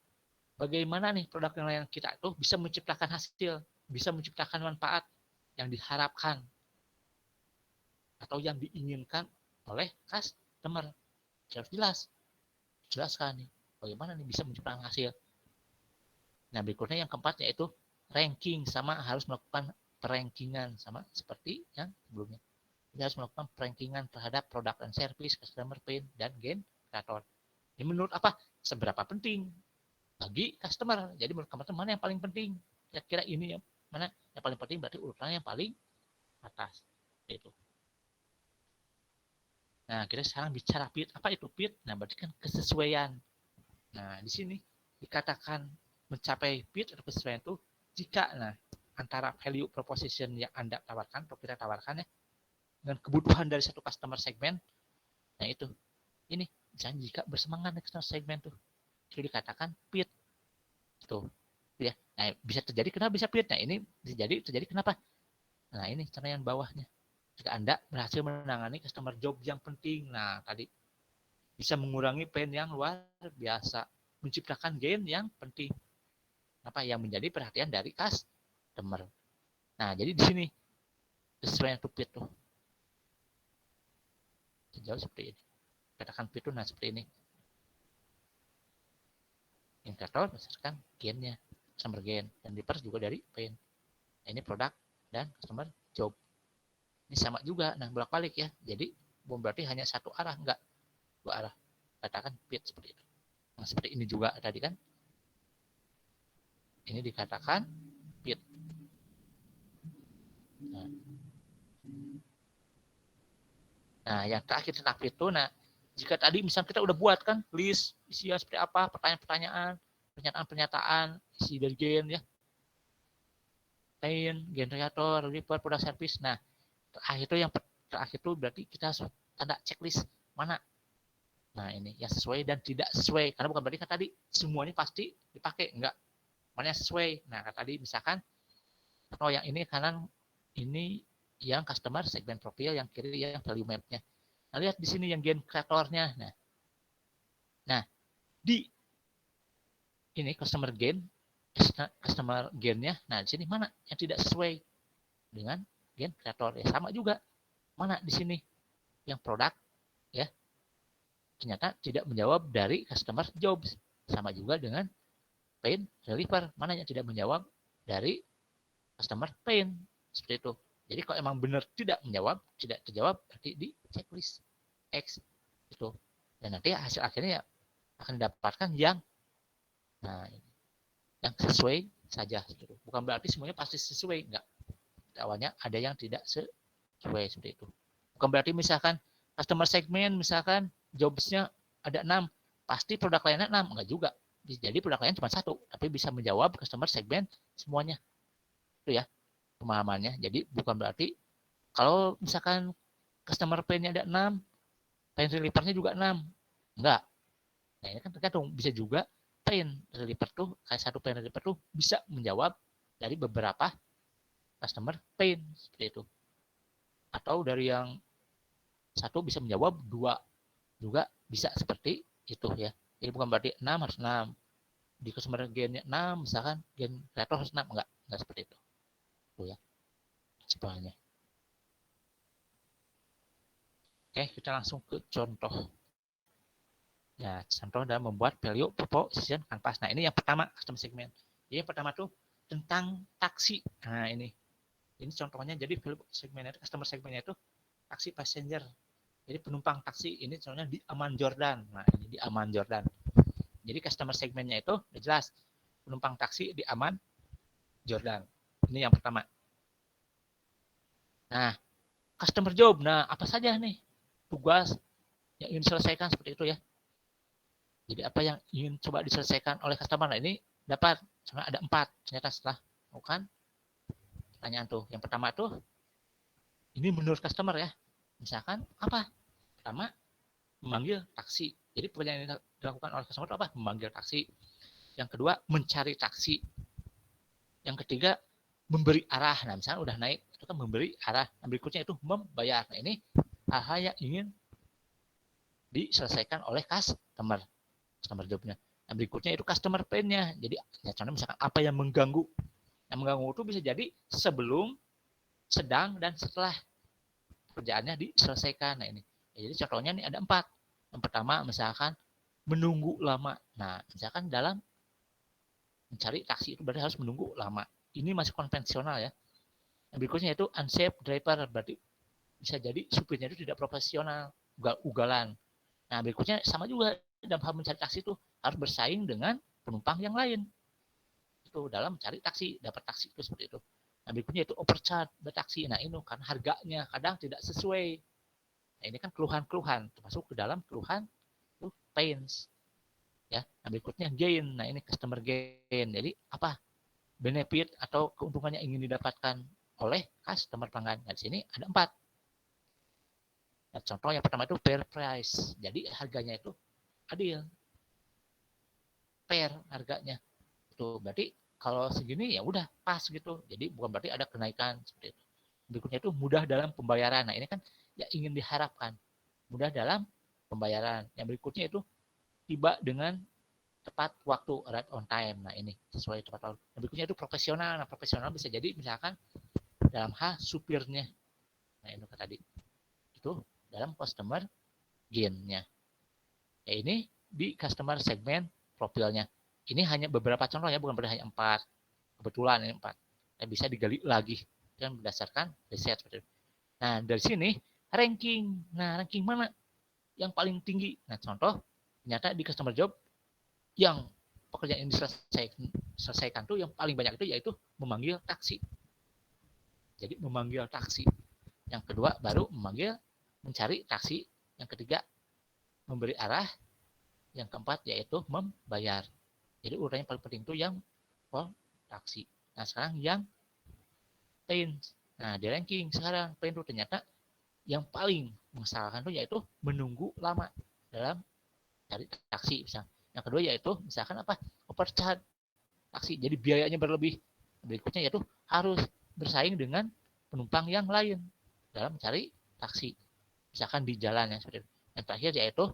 bagaimana nih produk yang kita tuh bisa menciptakan hasil, bisa menciptakan manfaat yang diharapkan atau yang diinginkan oleh customer. Harus jelaskan nih bagaimana nih bisa menciptakan hasil. Nah, berikutnya yang keempat yaitu ranking, sama harus melakukan perankingan sama seperti yang sebelumnya. Kita harus melakukan perankingan terhadap produk dan service, customer pain, dan gain creator. Ini menurut apa? Seberapa penting bagi customer. Jadi menurut teman-teman mana yang paling penting? Kira-kira ini yang mana yang paling penting, berarti urutan yang paling atas. Itu. Nah, kita sekarang bicara fit. Apa itu fit? Nah, berarti kan kesesuaian. Nah, di sini dikatakan mencapai fit atau kesesuaian itu jika antara value proposition yang Anda tawarkan atau kita tawarkan ya dengan kebutuhan dari satu customer segmen, nah itu ini misalnya jika bersemangat customer segmen tuh itu dikatakan fit tuh ya. Nah, bisa terjadi kenapa bisa fit? Nah, ini bisa terjadi kenapa? Nah, ini cara yang bawahnya. Jika Anda berhasil menangani customer job yang penting, nah tadi bisa mengurangi pain yang luar biasa, menciptakan gain yang penting, apa yang menjadi perhatian dari customer. Nah, jadi di sini sesuai yang fit tuh sejauh seperti ini. Katakan fit tuh nah seperti ini. Indikator berdasarkan gainnya, customer gain, dan reverse juga dari pain. Nah, ini produk dan customer job. Ini sama juga, nah bolak-balik ya. Jadi bukan berarti hanya satu arah, enggak, dua arah. Katakan fit seperti itu. Nah, seperti ini juga tadi kan. Ini dikatakan fit. Nah, yang terakhir tentang fit itu, nah jika tadi misalnya kita udah buat kan list isinya seperti apa, pertanyaan-pertanyaan, pernyataan-pernyataan, isi dari gain ya, pain, generator, report, product service. Nah, terakhir itu yang terakhir itu berarti kita harus tanda checklist mana. Nah, ini yang sesuai dan tidak sesuai. Karena bukan berarti kan tadi semuanya pasti dipakai, enggak. Mana yang sesuai. Nah, tadi misalkan oh yang ini kanan ini yang customer segment profil, yang kiri yang value map-nya. Nah, lihat di sini yang gain kreatornya. Nah, di ini customer gain-nya. Nah, di sini mana yang tidak sesuai dengan gain kreator? Ya sama juga. Mana di sini yang produk ya ternyata tidak menjawab dari customer jobs, sama juga dengan pain reliever, mana yang tidak menjawab dari customer pain, seperti itu. Jadi kalau emang benar tidak menjawab, tidak terjawab, berarti di checklist X itu, dan nanti hasil akhirnya akan didapatkan yang nah yang sesuai saja, gitu. Bukan berarti semuanya pasti sesuai, enggak. Awalnya ada yang tidak sesuai seperti itu. Bukan berarti misalkan customer segment misalkan jobsnya ada 6, pasti produk lainnya 6, enggak juga. Jadi produk lainnya cuma 1, tapi bisa menjawab customer segment semuanya. Itu ya pemahamannya. Jadi bukan berarti kalau misalkan customer pain-nya ada 6, pain reliever-nya juga 6. Enggak. Nah, ini kan tergantung, bisa juga pain reliever tuh kayak satu pain reliever tuh bisa menjawab dari beberapa customer pain seperti itu. Atau dari yang satu bisa menjawab 2 juga bisa seperti itu ya. Jadi bukan berarti 6 harus 6. Di customer gain-nya 6 misalkan gain creator harus 6, enggak seperti itu. Tuh ya. Sebenarnya. Oke, kita langsung ke contoh. Ya, contoh dalam membuat value proposition canvas. Nah, ini yang pertama custom segment. Jadi yang pertama tuh tentang taksi. Nah, ini contohnya, jadi value segmentnya, customer segmentnya itu taksi passenger. Jadi penumpang taksi ini contohnya di Aman Jordan. Nah, ini di Aman Jordan. Jadi customer segmentnya itu udah jelas. Penumpang taksi di Aman Jordan. Ini yang pertama. Nah, customer job. Nah, apa saja nih tugas yang ingin diselesaikan seperti itu ya. Jadi apa yang ingin coba diselesaikan oleh customer? Nah, ini dapat sebenarnya ada 4 ternyata setelah bukan pertanyaan tuh. Yang pertama tuh ini menurut customer ya. Misalkan apa? Pertama memanggil taksi. Jadi pekerjaan yang dilakukan oleh customer itu apa? Memanggil taksi. Yang kedua mencari taksi. Yang ketiga, memberi arah. Nah, misalnya udah naik, itu kan memberi arah. Nah, berikutnya itu membayar. Nah, ini hal-hal yang ingin diselesaikan oleh customer jobnya. Nah, berikutnya itu customer pain-nya. Jadi, ya contoh misalkan apa yang mengganggu. Yang mengganggu itu bisa jadi sebelum, sedang, dan setelah pekerjaannya diselesaikan. Nah, ini. Ya, jadi contohnya nih ada 4. Yang pertama, misalkan menunggu lama. Nah, misalkan dalam mencari taksi itu berarti harus menunggu lama. Ini masih konvensional ya. Yang berikutnya itu unsafe driver, berarti bisa jadi supirnya itu tidak profesional, ugal-ugalan. Nah, berikutnya sama juga dalam hal mencari taksi itu harus bersaing dengan penumpang yang lain. Itu dalam mencari taksi, dapat taksi itu seperti itu. Nah, berikutnya itu overcharge bertaksi. Nah, ini karena harganya kadang tidak sesuai. Nah, ini kan keluhan-keluhan, termasuk ke dalam keluhan itu pains. Ya, nah berikutnya gain. Nah, ini customer gain. Jadi apa? Benefit atau keuntungan yang ingin didapatkan oleh customer pelanggan. Nah, di sini ada 4. Nah, contoh yang pertama itu fair price. Jadi harganya itu adil. Fair harganya. Itu berarti kalau segini ya udah pas gitu. Jadi bukan berarti ada kenaikan seperti itu. Berikutnya itu mudah dalam pembayaran. Nah, ini kan ya ingin diharapkan. Mudah dalam pembayaran. Yang berikutnya itu tiba dengan tepat waktu, right on time. Nah, ini sesuai tepat waktu. Yang berikutnya itu profesional. Nah, profesional bisa jadi misalkan dalam hal supirnya. Nah, itu tadi. Itu dalam customer gain-nya. Ya, ini di customer segment profilnya. Ini hanya beberapa contoh ya, bukan berarti hanya 4. Kebetulan ini 4. Dan bisa digali lagi dan berdasarkan riset seperti itu. Nah, dari sini ranking. Nah, ranking mana yang paling tinggi? Nah, contoh ternyata di customer job yang pekerjaan yang diselesaikan tuh yang paling banyak itu yaitu memanggil taksi. Jadi memanggil taksi. Yang kedua baru memanggil mencari taksi. Yang ketiga memberi arah. Yang keempat yaitu membayar. Jadi urutan yang paling penting itu yang taksi. Nah, sekarang yang pain. Nah, di ranking sekarang pain itu ternyata yang paling mengesalkan itu yaitu menunggu lama dalam cari taksi misalnya. Yang kedua yaitu misalkan apa? Overcharge taksi. Jadi biayanya berlebih. Berikutnya yaitu harus bersaing dengan penumpang yang lain dalam mencari taksi. Misalkan di jalan ya seperti itu. Yang terakhir yaitu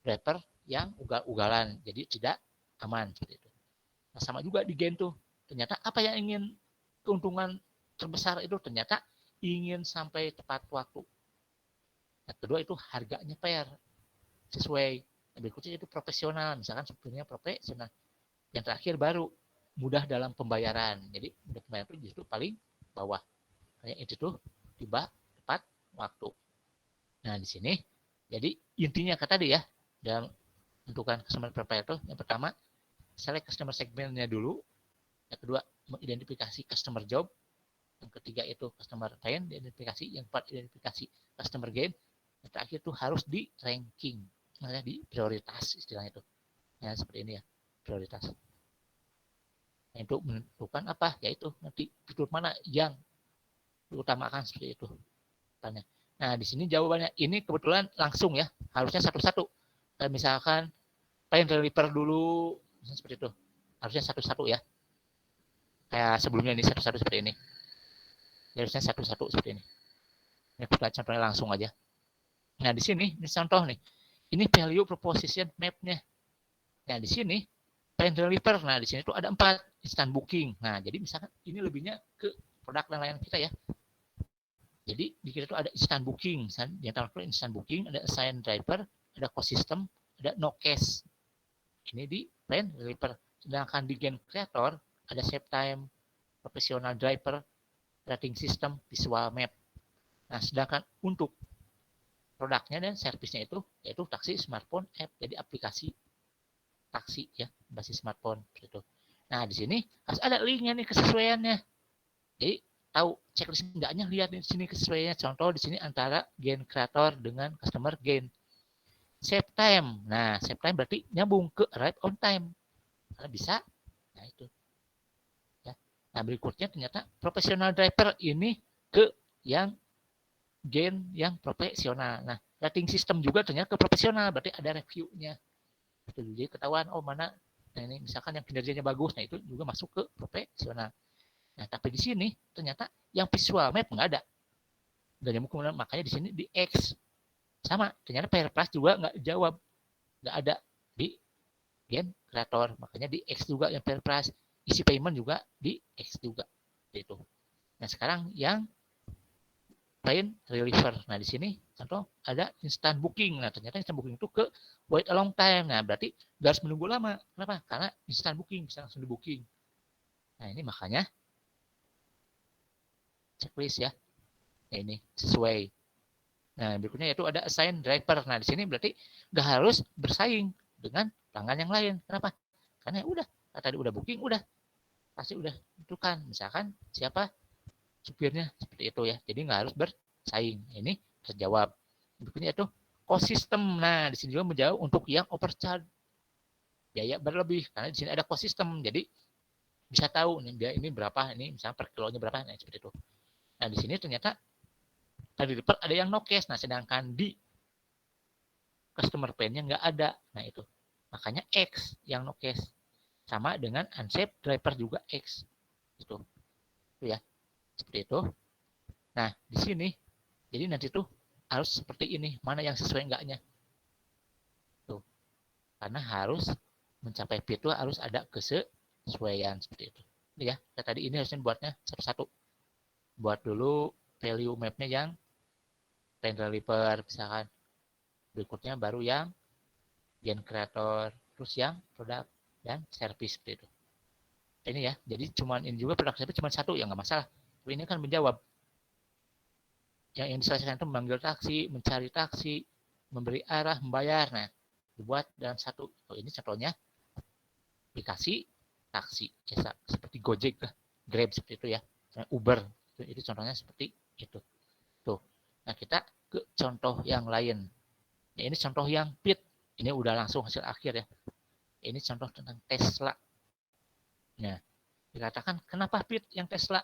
driver yang ugal-ugalan. Jadi tidak aman seperti itu. Nah, sama juga di Gen tuh. Ternyata apa yang ingin keuntungan terbesar itu ternyata ingin sampai tepat waktu. Yang kedua itu harganya fair, sesuai. Yang berikutnya itu profesional, misalkan supirnya profesional. Yang terakhir baru mudah dalam pembayaran. Jadi mudah pembayaran itu justru paling bawah. Kayak itu tuh tiba tepat waktu. Nah, di sini jadi intinya kata tadi ya dalam menentukan customer profile itu yang pertama select customer segmentnya dulu, yang kedua mengidentifikasi customer job, yang ketiga itu customer pain identifikasi, yang keempat identifikasi customer gain, yang terakhir itu harus di ranking, maksudnya di prioritas istilahnya itu. Ya seperti ini ya prioritas. Nah, untuk menentukan apa yaitu nanti fitur mana yang diutamakan seperti itu. Tanya. Nah, di sini jawabannya ini kebetulan langsung ya, harusnya satu-satu. Misalkan pain deliver dulu seperti itu. Harusnya satu-satu ya. Kayak sebelumnya ini satu-satu seperti ini. Harusnya satu-satu seperti ini. Ini kita contohnya langsung aja. Nah, di sini ini contoh nih. Ini value proposition map-nya. Nah, di sini pain deliver. Nah, di sini tuh ada 4 instant booking. Nah, jadi misalkan ini lebihnya ke produk dan layanan kita ya. Jadi di kita tuh ada instant booking, di antara instant booking ada assign driver, ada cost system, ada no cash. Ini di pain deliver. Sedangkan di game creator ada save time, professional driver, rating system, visual map. Nah, sedangkan untuk produknya dan servisnya itu yaitu taksi smartphone app, jadi aplikasi taksi ya basis smartphone gitu. Nah, di sini harus ada linknya nih kesesuaiannya. Jadi tahu checklist enggaknya, lihat di sini kesesuaiannya. Contoh di sini antara gain creator dengan customer gain. Save time. Nah, save time berarti nyambung ke right on time. Karena bisa. Nah, itu. Ya. Nah, berikutnya ternyata professional driver ini ke yang gain yang profesional. Nah, rating system juga ternyata ke profesional, berarti ada reviewnya. Jadi ketahuan oh mana nah ini misalkan yang kinerjanya bagus, nah itu juga masuk ke profesional. Nah, tapi di sini ternyata yang visual map nggak ada. Dan yang kemudian makanya di sini di X sama. Ternyata pair plus juga nggak jawab, nggak ada di game creator. Makanya di X juga yang pair plus. Isi payment juga di X juga. Itu. Nah sekarang yang paint reliever. Nah di sini contoh ada instant booking. Nah ternyata instant booking itu ke wait a long time. Nah berarti nggak harus menunggu lama. Kenapa? Karena instant booking bisa langsung di booking. Nah ini makanya checklist ya. Nah, ini sesuai. Nah berikutnya yaitu ada assign driver. Nah di sini berarti nggak harus bersaing dengan pelanggan yang lain. Kenapa? Karena udah tadi udah booking, udah pasti udah tentukan. Misalkan siapa supirnya seperti itu ya. Jadi nggak harus bersaing. Ini terjawab. Berikutnya itu cost system. Nah di sini juga menjawab untuk yang overcharge biaya berlebih karena di sini ada cost system. Jadi bisa tahu nih dia ini berapa, ini misalnya per kilonya berapa, nah seperti itu. Nah di sini ternyata tadi report ada yang no cash. Nah sedangkan di customer plan-nya nggak ada. Nah itu makanya X yang no cash sama dengan unsafe driver juga X itu ya seperti itu. Nah di sini jadi nanti tuh harus seperti ini, mana yang sesuai enggaknya tuh, karena harus mencapai P itu harus ada kesesuaian seperti itu ya. Nah, tadi ini harusnya buatnya satu-satu, buat dulu value mapnya yang trend reliever misalkan, berikutnya baru yang gen creator, terus yang produk dan service seperti itu. Ini ya, jadi cuman ini juga produk service cuma satu ya nggak masalah. Tapi ini kan menjawab yang diselesaikan itu memanggil taksi, mencari taksi, memberi arah, membayar. Nah, dibuat dalam satu. Oh, ini contohnya aplikasi taksi, seperti Gojek, Grab seperti itu ya, Uber. Itu contohnya seperti itu. Tuh. Nah, kita ke contoh yang lain. Nah, ini contoh yang PIT. Ini udah langsung hasil akhir ya. Ini contoh tentang Tesla. Nah, dikatakan kenapa PIT yang Tesla?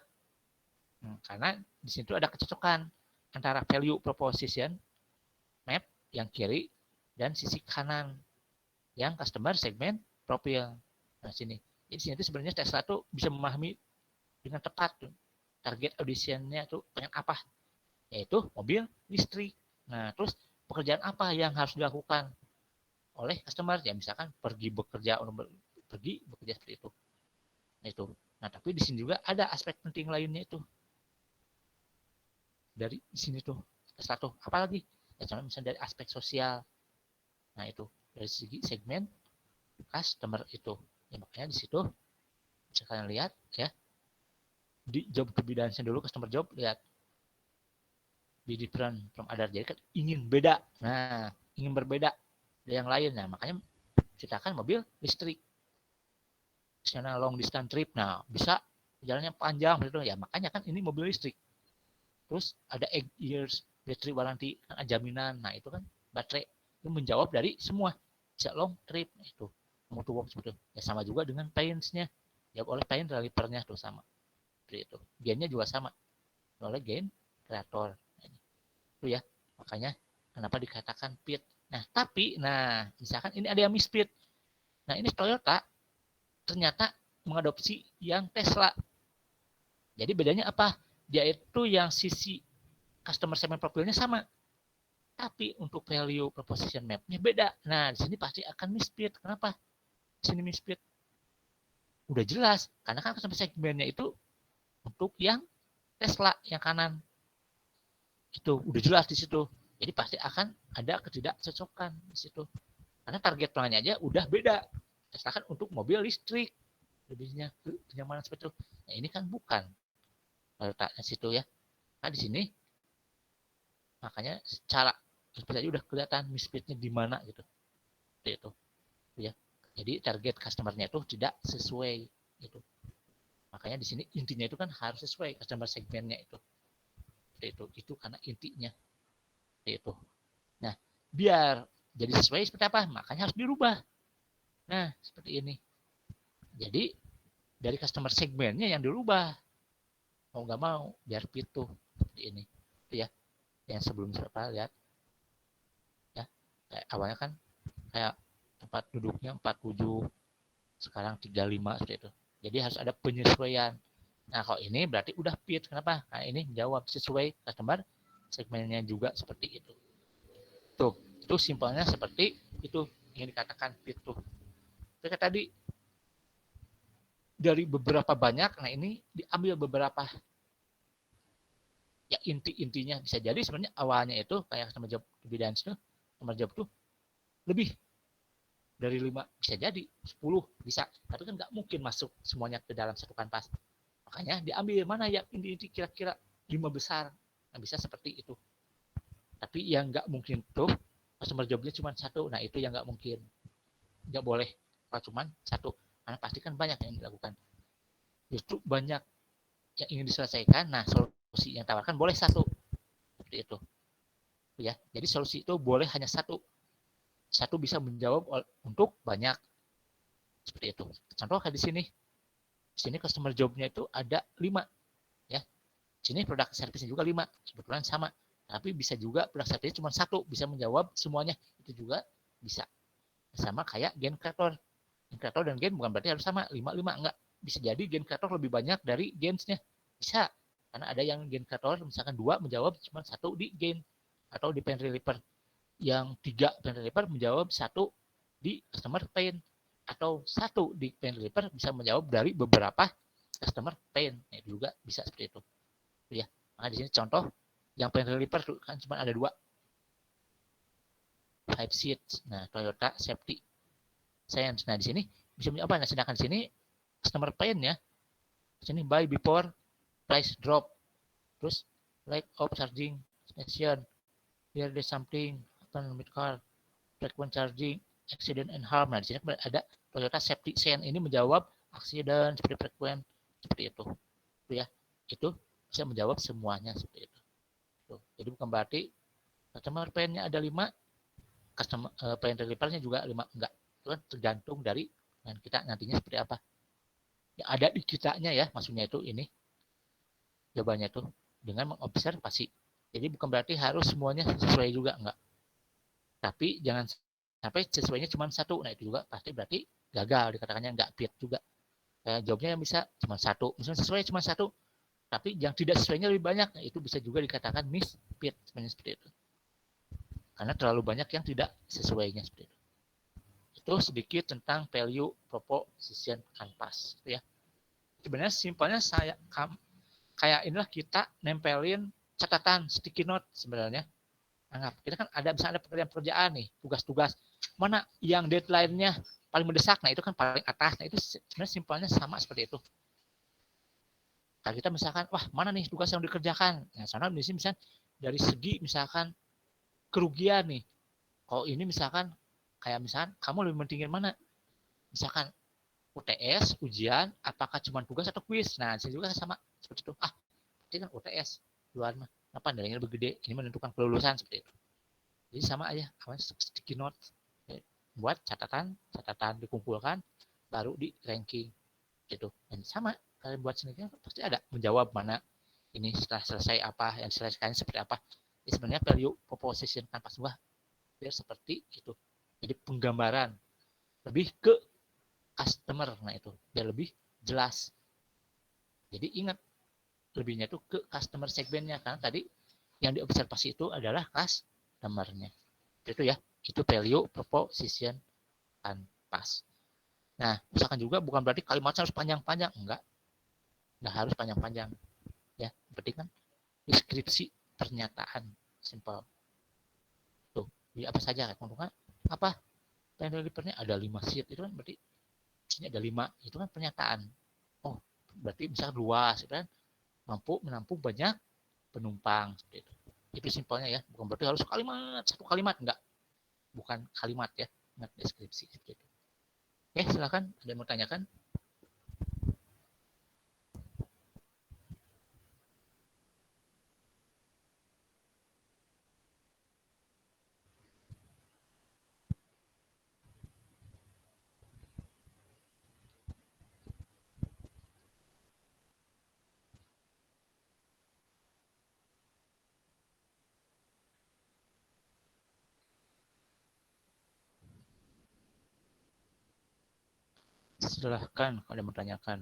Karena di situ ada kecocokan antara value proposition map yang kiri dan sisi kanan yang customer segment profile. Nah sini, jadi sini itu sebenarnya Tesla tuh bisa memahami dengan tepat tuh target auditionnya tuh pengen apa, yaitu mobil listrik. Nah terus pekerjaan apa yang harus dilakukan oleh customer ya, misalkan pergi bekerja seperti itu. Nah itu. Nah tapi di sini juga ada aspek penting lainnya itu dari sini tuh Tesla tuh apalagi ya, contohnya misalnya dari aspek sosial. Nah itu dari segi segmen customer itu ya, makanya di situ bisa kalian lihat ya, di job kebidaannya dulu customer job, lihat be different from other, jadi kan ingin beda. Nah ingin berbeda dari yang lain. Nah makanya ciptakan mobil listrik misalnya long distance trip. Nah bisa jalannya panjang gitu ya, makanya kan ini mobil listrik. Terus ada 8 years battery warranty, kan jaminan. Nah itu kan baterai itu menjawab dari semua, bisa long trip itu motor work seperti itu ya. Sama juga dengan paints-nya, jawab oleh paint reliever-nya tuh sama seperti itu. Gain-nya juga sama oleh gain creator. Nah, itu ya makanya kenapa dikatakan pit. Nah tapi nah misalkan ini ada yang mispit. Nah ini Toyota ternyata mengadopsi yang Tesla. Jadi bedanya apa? Dia itu yang sisi customer segment profile-nya sama, tapi untuk value proposition map-nya beda. Nah, di sini pasti akan misfit. Kenapa? Di sini misfit. Udah jelas, karena kan customer segment-nya itu untuk yang Tesla yang kanan. Itu udah jelas di situ. Jadi pasti akan ada ketidakcocokan di situ. Karena target pelanggannya aja udah beda. Tesla kan untuk mobil listrik, lebihnya kenyamanan seperti itu. Nah, ini kan bukan letaknya situ ya. Nah, di sini makanya secara seperti aja udah kelihatan misfitnya di mana gitu. Itu ya. Jadi target customer-nya itu tidak sesuai gitu. Makanya di sini intinya itu kan harus sesuai customer segmennya itu. Itu karena intinya itu. Nah, biar jadi sesuai seperti apa? Makanya harus dirubah. Nah, seperti ini. Jadi dari customer segmennya yang dirubah. Mau nggak mau biar fit tuh seperti ini. Itu ya. Yang sebelum saya lihat ya. Kayak awalnya kan kayak tempat duduknya 47, sekarang 35 seperti itu. Jadi harus ada penyesuaian. Nah, kalau ini berarti udah fit. Kenapa? Nah, ini menjawab sesuai customer segmennya juga seperti itu. Tuh, itu simpelnya seperti itu yang dikatakan fit tuh. Kayak tadi dari beberapa banyak, nah ini diambil beberapa ya inti-intinya. Bisa jadi sebenarnya awalnya itu kayak sama job evidence tuh, sama job tuh lebih dari 5, bisa jadi 10 bisa, tapi kan nggak mungkin masuk semuanya ke dalam satu kanvas. Makanya diambil mana yang inti-inti kira-kira 5 besar. Nah, bisa seperti itu. Tapi yang nggak mungkin tuh customer jobnya cuma satu. Nah, itu yang nggak mungkin. Nggak boleh kalau cuma satu. Karena pasti kan banyak yang dilakukan. Justru banyak yang ingin diselesaikan. Nah, solusi yang tawarkan boleh satu. Seperti itu. Ya, jadi solusi itu boleh hanya satu. Satu bisa menjawab untuk banyak. Seperti itu. Contoh kayak di sini. Di sini customer jobnya itu ada 5. Ya, sini produk servisnya juga 5, kebetulan sama, tapi bisa juga produk servisnya cuma satu, bisa menjawab semuanya, itu juga bisa. Sama kayak gen kreator dan gen bukan berarti harus sama 5-5, enggak, bisa jadi gen kreator lebih banyak dari gensnya, bisa, karena ada yang gen kreator misalkan 2 menjawab cuma satu di gen, atau di pen reliever yang 3 pen reliever menjawab satu di customer pain, atau satu di pen reliever bisa menjawab dari beberapa customer pain, nah, itu juga bisa seperti itu ya. Nah, di sini contoh yang pen reliever kan cuma ada 2, 5 seats. Nah, Toyota Safety Sense. Nah, di sini bisa apa? Nah, sedangkan di sini customer pain ya. Di sini buy before price drop. Terus lack of charging station. Here there's something happen with car. Frequent charging, accident and harm. Nah, di sini ada Toyota Safety Sense ini menjawab accident seperti frequent seperti itu. Itu ya. Itu bisa menjawab semuanya seperti itu. Tuh. Jadi bukan berarti customer pain-nya ada 5, customer plan delivernya juga 5, enggak. Itu kan tergantung dari kita nantinya seperti apa. Ya, ada di kitanya ya, maksudnya itu ini jawabannya tuh dengan mengobservasi. Jadi bukan berarti harus semuanya sesuai juga, enggak. Tapi jangan sampai sesuainya cuma satu. Nah, itu juga pasti berarti gagal, dikatakannya enggak fit juga. Jawabnya yang bisa cuma satu. Misalnya sesuai cuma satu, tapi yang tidak sesuainya lebih banyak. Nah, itu bisa juga dikatakan misfit, sebenarnya seperti itu. Karena terlalu banyak yang tidak sesuainya seperti itu. Itu sedikit tentang value proposition canvas ya. Sebenarnya simpelnya saya kayak inilah kita nempelin catatan sticky note sebenarnya. Anggap kita kan ada misalnya ada pekerjaan-pekerjaan nih, tugas-tugas mana yang deadline-nya paling mendesak, nah itu kan paling atas. Nah itu sebenarnya simpelnya sama seperti itu. Kalau kita misalkan wah mana nih tugas yang dikerjakan, nah sana di sini misalkan dari segi misalkan kerugian nih, kalau ini misalkan kayak misalkan kamu lebih pentingin mana, misalkan UTS, ujian, apakah cuma tugas atau kuis. Nah, saya juga sama seperti itu. Ah, berarti kan UTS, luar mah. Apa nilainya lebih gede? Ini menentukan kelulusan seperti itu. Jadi sama aja, apa sticky note. Buat catatan, catatan dikumpulkan, baru di ranking gitu. Dan sama, kalian buat sendiri pasti ada menjawab mana ini setelah selesai apa, yang selesai seperti apa. Jadi sebenarnya value proposition tanpa sebuah biar seperti itu. Jadi penggambaran lebih ke customer, nah itu biar lebih jelas. Jadi ingat lebihnya itu ke customer segmennya karena tadi yang diobservasi itu adalah customernya. Itu ya, itu value proposition and pass. Nah, misalkan juga bukan berarti kalimatnya harus panjang-panjang, enggak harus panjang-panjang ya. Berarti kan deskripsi pernyataan simple. Tuh, jadi apa saja kan? Apa? Plan delivernya ada 5 sheet itu kan berarti isinya ada 5, itu kan pernyataan. Oh, berarti misalkan luas kan mampu menampung banyak penumpang seperti itu. Itu simpelnya ya, bukan berarti harus kalimat satu kalimat, enggak, bukan kalimat ya, enggak deskripsi seperti itu. Oke, silakan ada yang mau tanyakan. Silahkan kalau ada yang mau tanyakan.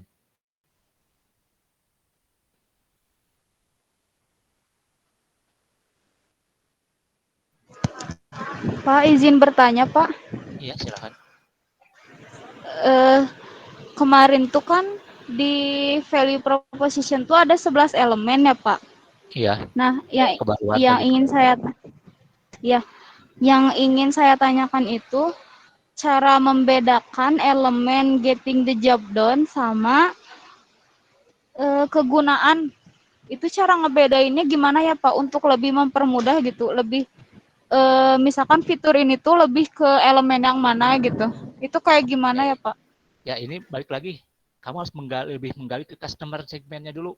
Pak, izin bertanya, Pak. Iya, silakan. Eh, Kemarin tuh kan di value proposition tuh ada 11 elemen ya, Pak. Iya, Nah, kebaruan yang value. ingin saya ya, yang ingin saya tanyakan itu cara membedakan elemen getting the job done sama kegunaan. Itu cara ngebedainnya gimana ya, Pak, untuk lebih mempermudah gitu, lebih misalkan fitur ini tuh lebih ke elemen yang mana gitu. Itu kayak gimana ya, Oke. Pak? Ya, ini balik lagi. Kamu harus lebih menggali ke customer segmennya dulu.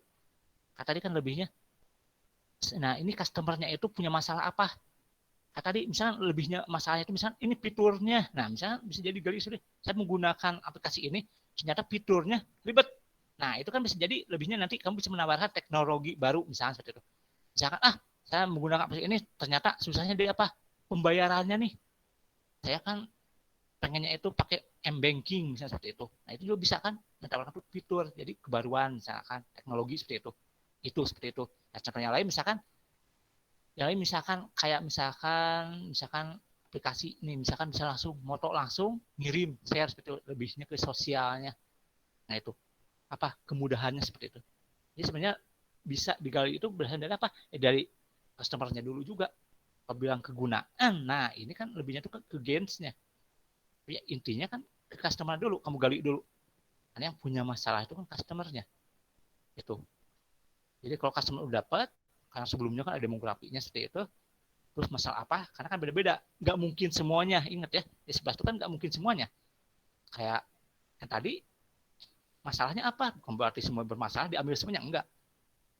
Tadi kan lebihnya. Nah, ini customernya itu punya masalah apa? Tadi misalnya lebihnya masalahnya itu misalnya ini fiturnya. Nah, misalnya bisa jadi gali sudah saya menggunakan aplikasi ini, ternyata fiturnya ribet. Nah, itu kan bisa jadi lebihnya nanti kamu bisa menawarkan teknologi baru misalnya seperti itu. Misalkan saya menggunakan aplikasi ini ternyata susahnya di apa? Pembayarannya nih. Saya kan pengennya itu pakai m-banking misalnya seperti itu. Nah, itu juga bisa kan menawarkan fitur jadi kebaruan misalkan teknologi seperti itu. Itu seperti itu. Nah, contohnya lain misalkan kayak misalkan aplikasi ini misalkan bisa langsung moto langsung ngirim share seperti itu, lebihnya ke sosialnya. Nah, itu apa kemudahannya seperti itu. Jadi sebenarnya bisa digali itu berasal dari apa? Dari customernya dulu juga. Kalau bilang kegunaan, nah ini kan lebihnya tuh ke gainsnya. Ya, intinya kan ke customer dulu, kamu gali dulu. Karena yang punya masalah itu kan customernya. Itu. Jadi kalau customer udah dapat, karena sebelumnya kan ada demografinya seperti itu, terus masalah apa? Karena kan beda-beda. Nggak mungkin semuanya, ingat ya. Di 11 itu kan nggak mungkin semuanya. Kayak yang tadi, masalahnya apa? Bukan berarti semua bermasalah, diambil semuanya. Enggak.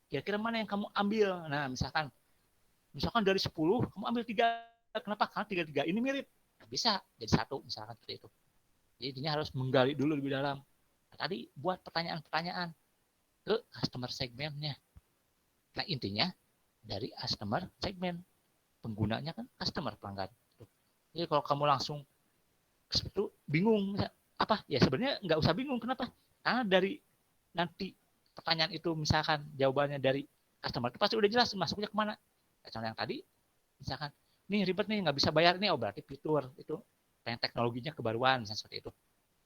Kira-kira mana yang kamu ambil? Nah, misalkan dari 10, kamu ambil 3. Kenapa? Karena 3-3 ini mirip. Bisa jadi satu, misalkan seperti itu. Jadi intinya harus menggali dulu lebih dalam. Nah, tadi buat pertanyaan-pertanyaan ke customer segmennya. Nah, intinya dari customer segmen. Penggunanya kan customer pelanggan. Jadi kalau kamu langsung itu bingung apa ya sebenarnya nggak usah bingung kenapa karena dari nanti pertanyaan itu misalkan jawabannya dari customer itu pasti udah jelas masuknya kemana. Contoh yang tadi misalkan nih ribet nih nggak bisa bayar nih, oh berarti fitur itu pengen teknologinya kebaruan misalnya seperti itu.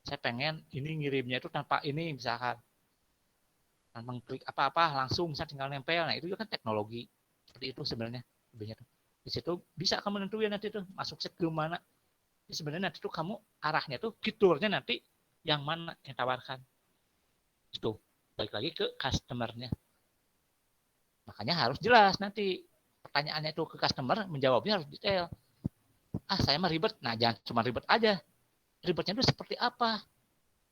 Saya pengen ini ngirimnya itu tanpa ini misalkan tanpa klik apa-apa langsung misalnya tinggal nempel. Nah itu juga kan teknologi seperti itu sebenarnya lebihnya tuh. Di situ bisa kamu nentuin nanti tuh masuk set ke mana. Jadi sebenarnya nanti tuh kamu arahnya tuh fiturnya nanti yang mana yang tawarkan. Itu balik lagi ke customernya. Makanya harus jelas nanti pertanyaannya itu ke customer menjawabnya harus detail. Saya mah ribet. Nah jangan cuma ribet aja. Ribetnya itu seperti apa?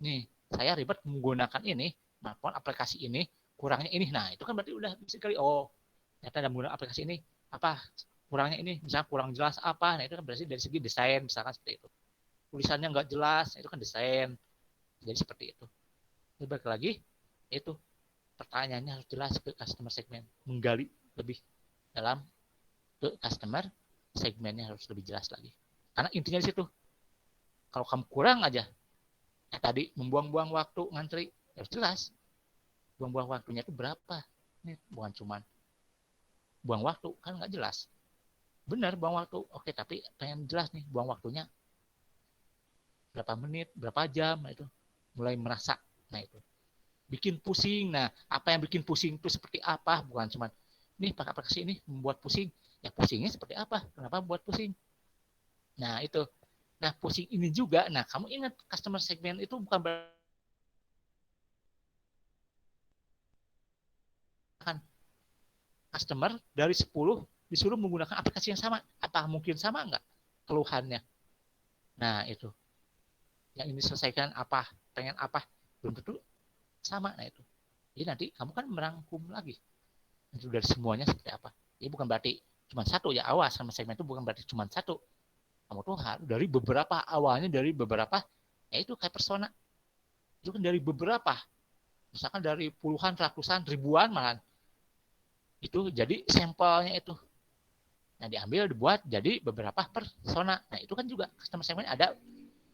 Nih saya ribet menggunakan ini, melakukan aplikasi ini, kurangnya ini. Nah itu kan berarti udah bisa kali. Oh ternyata dalam menggunakan aplikasi ini apa kurangnya ini, misalnya kurang jelas apa. Nah itu kan berarti dari segi desain misalkan seperti itu. Tulisannya nggak jelas, itu kan desain. Jadi seperti itu. Jadi balik lagi, itu pertanyaannya harus jelas ke customer segmen, menggali lebih dalam ke customer segmennya harus lebih jelas lagi. Karena intinya di situ, kalau kamu kurang aja, tadi membuang-buang waktu ngantri, harus jelas. Buang-buang waktunya itu berapa? Ini bukan cuma buang waktu, kan nggak jelas. Benar buang waktu, oke tapi pengen jelas nih buang waktunya berapa menit, berapa jam, nah itu mulai merasa, nah itu bikin pusing. Nah, apa yang bikin pusing itu seperti apa? Bukan cuma nih pakai aplikasi ini membuat pusing. Ya pusingnya seperti apa? Kenapa buat pusing? Nah, itu. Nah, pusing ini juga. Nah, kamu ingat customer segment itu bukan bahkan customer dari 10 disuruh menggunakan aplikasi yang sama. Apa mungkin sama enggak keluhannya? Nah, itu. Yang ini selesaikan apa? Pengen apa? Belum tentu sama. Nah, itu. Jadi nanti kamu kan merangkum lagi. Itu dari semuanya seperti apa. Jadi bukan berarti cuma satu ya, awas sama segmen itu bukan berarti cuma satu. Kamu tuh harus dari beberapa, awalnya dari beberapa, ya itu kayak persona. Itu kan dari beberapa. Misalkan dari puluhan, ratusan, ribuan malah. Itu jadi sampelnya itu. Nah diambil, dibuat jadi beberapa persona. Nah itu kan juga customer segment ada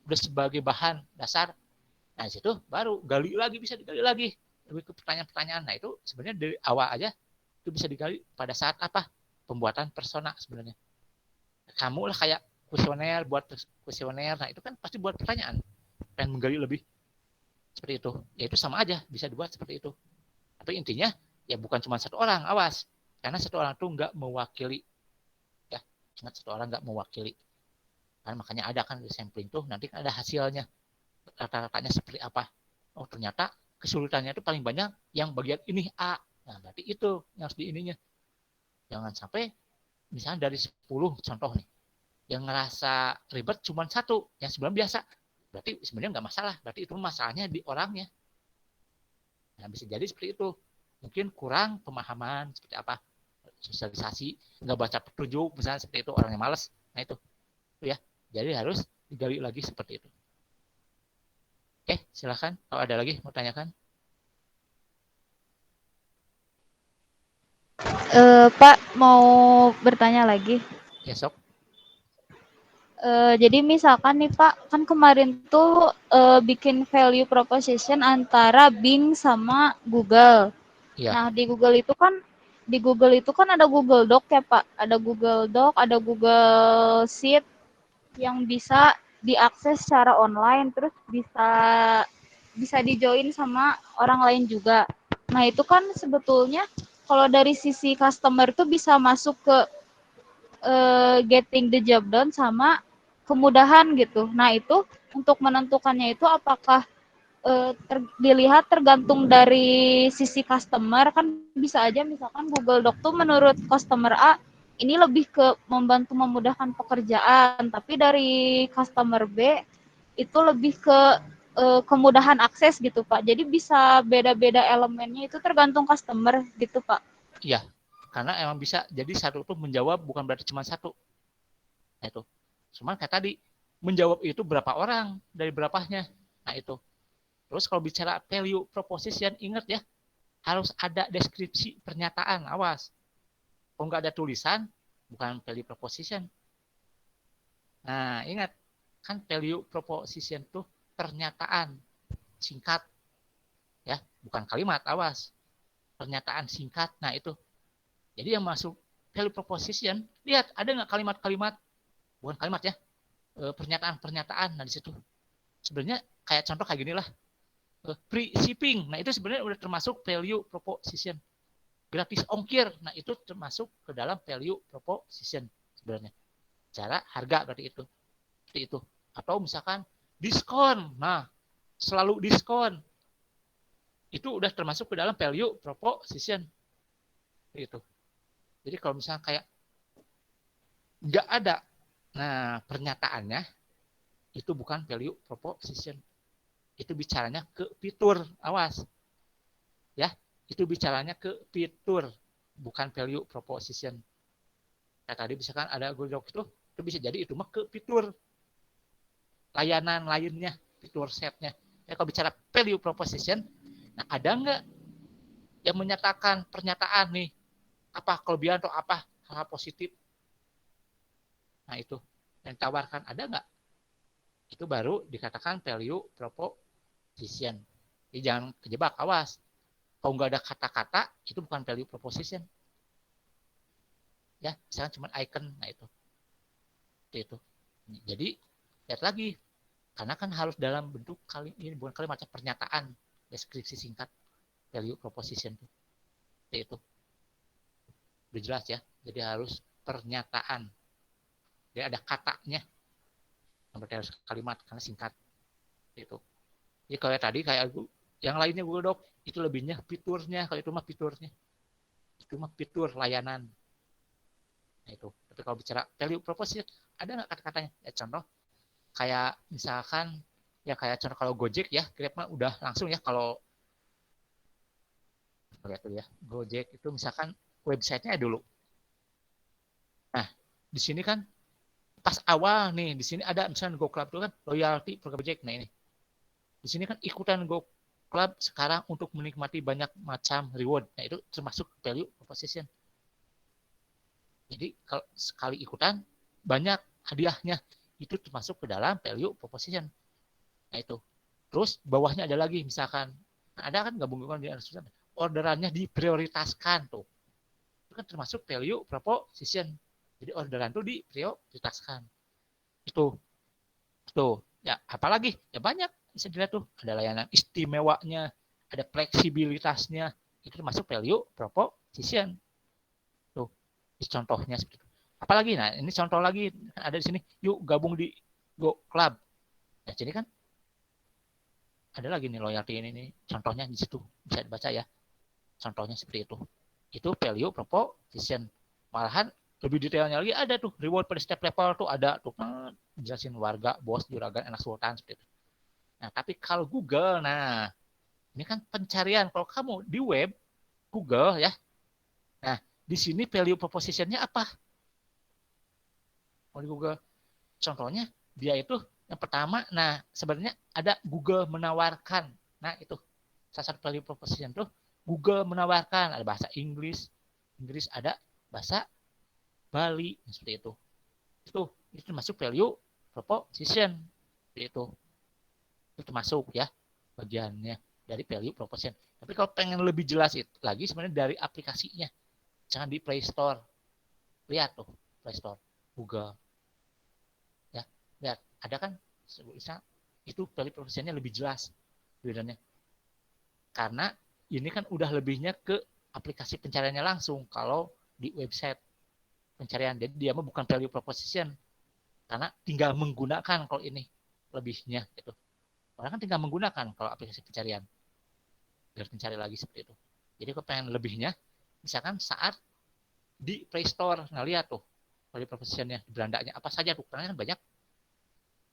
udah sebagai bahan dasar. Nah situ baru gali lagi, bisa digali lagi. Lebih ke pertanyaan-pertanyaan. Nah itu sebenarnya dari awal aja itu bisa digali pada saat apa? Pembuatan persona sebenarnya. Kamu lah kayak kuesioner. Nah, itu kan pasti buat pertanyaan. Pengen menggali lebih seperti itu. Ya itu sama aja bisa dibuat seperti itu. Tapi intinya ya bukan cuma satu orang, awas. Karena satu orang tuh nggak mewakili. Ya, ingat satu orang nggak mewakili. Kan makanya ada kan di sampling tuh nanti kan ada hasilnya. Rata-ratanya seperti apa. Oh, ternyata kesulitannya itu paling banyak yang bagian ini A. Nah, berarti itu yang harus di ininya. Jangan sampai misalnya dari 10 contoh nih, yang ngerasa ribet cuma satu, yang sebelum biasa. Berarti sebenarnya nggak masalah. Berarti itu masalahnya di orangnya. Nah, bisa jadi seperti itu. Mungkin kurang pemahaman seperti apa, sosialisasi, nggak baca petunjuk, misalnya seperti itu, orangnya males. Nah, itu ya. Jadi harus digali lagi seperti itu. Oke, silakan. Kalau ada lagi mau tanyakan. Pak mau bertanya lagi. Ya, sok. Jadi misalkan nih Pak, kan kemarin tuh bikin value proposition antara Bing sama Google. Ya, Nah, di Google itu kan ada Google Doc ya, Pak. Ada Google Doc, ada Google Sheet yang bisa diakses secara online, terus bisa bisa di-join sama orang lain juga. Nah, itu kan sebetulnya kalau dari sisi customer itu bisa masuk ke getting the job done sama kemudahan gitu. Nah, itu untuk menentukannya itu apakah dilihat tergantung dari sisi customer, kan bisa aja misalkan Google Doc tuh menurut customer A ini lebih ke membantu memudahkan pekerjaan, tapi dari customer B itu lebih ke kemudahan akses gitu Pak. Jadi bisa beda-beda elemennya itu tergantung customer gitu Pak. iya. Karena emang bisa. Jadi satu tuh menjawab bukan berarti cuma satu. Nah, itu. Cuman kayak tadi, menjawab itu berapa orang dari berapanya. Nah, itu. Terus kalau bicara value proposition, ingat ya, harus ada deskripsi pernyataan. Awas. Kalau nggak ada tulisan, bukan value proposition. Nah, ingat. Kan value proposition tuh pernyataan singkat. Ya, bukan kalimat. Awas. Pernyataan singkat. Nah, itu. Jadi yang masuk value proposition, lihat ada nggak kalimat-kalimat, bukan kalimat ya, pernyataan-pernyataan. Nah, di situ sebenarnya kayak contoh kayak gini lah, free shipping. Nah, itu sebenarnya udah termasuk value proposition. Gratis ongkir. Nah, itu termasuk ke dalam value proposition sebenarnya. Cara harga berarti itu. Seperti itu. Atau misalkan diskon. Nah, selalu diskon. Itu udah termasuk ke dalam value proposition. Seperti itu. Jadi kalau misalnya kayak nggak ada, nah pernyataannya itu bukan value proposition. Itu bicaranya ke fitur, awas. Ya, itu bicaranya ke fitur, bukan value proposition. Kayak tadi misalkan ada Google Docs itu bisa jadi itu mah ke fitur. Layanan lainnya, fitur setnya. Ya, kalau bicara value proposition, nah ada nggak yang menyatakan pernyataan nih, apa kelebihan atau apa hal positif. Nah, itu yang ditawarkan ada nggak? Itu baru dikatakan value proposition. Jadi jangan kejebak, awas. Kalau nggak ada kata-kata, itu bukan value proposition. Ya, misalnya cuma icon, nah itu. Itu. Jadi, lihat lagi. Karena kan harus dalam bentuk ini bukan kalimat, pernyataan, deskripsi singkat, value proposition. Itu. Udah jelas ya. Jadi harus pernyataan. Jadi ada katanya. Sampai harus kalimat, karena singkat. Itu. Jadi kalau tadi kayak yang lainnya Google Doc, itu lebihnya fiturnya. Kalau itu mah fiturnya. Itu mah fitur layanan. Nah, itu. Tapi kalau bicara value proposition, ada nggak kata-katanya? Ya, contoh, kayak misalkan, ya kayak contoh kalau Gojek ya, Grab mah udah langsung ya kalau lihat dulu ya, Gojek itu misalkan websitenya dulu. Nah, di sini kan pas awal nih, di sini ada misalnya Go Club itu kan loyalty program Gojek. Nah, ini. Di sini kan ikutan Go Club sekarang untuk menikmati banyak macam reward. Nah, itu termasuk value proposition. Jadi kalau sekali ikutan banyak hadiahnya, itu termasuk ke dalam value proposition. Nah, itu. Terus bawahnya ada lagi misalkan ada kan gabungan di orderannya diprioritaskan tuh. Itu kan termasuk value proposition. Jadi orderan tuh diprioritaskan. Itu tuh ya, apalagi ya banyak bisa dilihat tuh, ada layanan istimewanya, ada fleksibilitasnya, itu termasuk value proposition tuh. Contohnya seperti itu. Apalagi, nah ini contoh lagi ada di sini, yuk gabung di Go Club. Nah jadi kan ada lagi nih loyalty ini nih, contohnya di situ bisa dibaca ya, contohnya seperti itu value proposition. Malahan lebih detailnya lagi ada tuh, reward pada setiap level tuh ada tuh, jelasin warga, bos, juragan, anak sultan seperti itu. Nah tapi kalau Google, nah ini kan pencarian, kalau kamu di web Google ya, nah di sini value propositionnya apa kalau di Google, contohnya dia itu yang pertama, nah sebenarnya ada Google menawarkan, nah itu salah satu value proposition tuh, Google menawarkan, ada bahasa Inggris, ada bahasa Bali seperti itu termasuk value proposition seperti itu termasuk ya bagiannya dari value proposition. Tapi kalau pengen lebih jelas itu lagi sebenarnya dari aplikasinya, jangan di Play Store, lihat tuh Play Store Google ya, lihat ada kan bisa, itu value propositionnya lebih jelas bedanya, karena ini kan udah lebihnya ke aplikasi pencariannya langsung. Kalau di website pencarian, jadi dia mah bukan value proposition, karena tinggal menggunakan kalau ini lebihnya gitu. Orang kan tinggal menggunakan kalau aplikasi pencarian biar mencari lagi seperti itu. Jadi kalau pengen lebihnya, misalkan saat di Play Store, nah lihat tuh value propositionnya, di berandanya apa saja tuh, karena kan banyak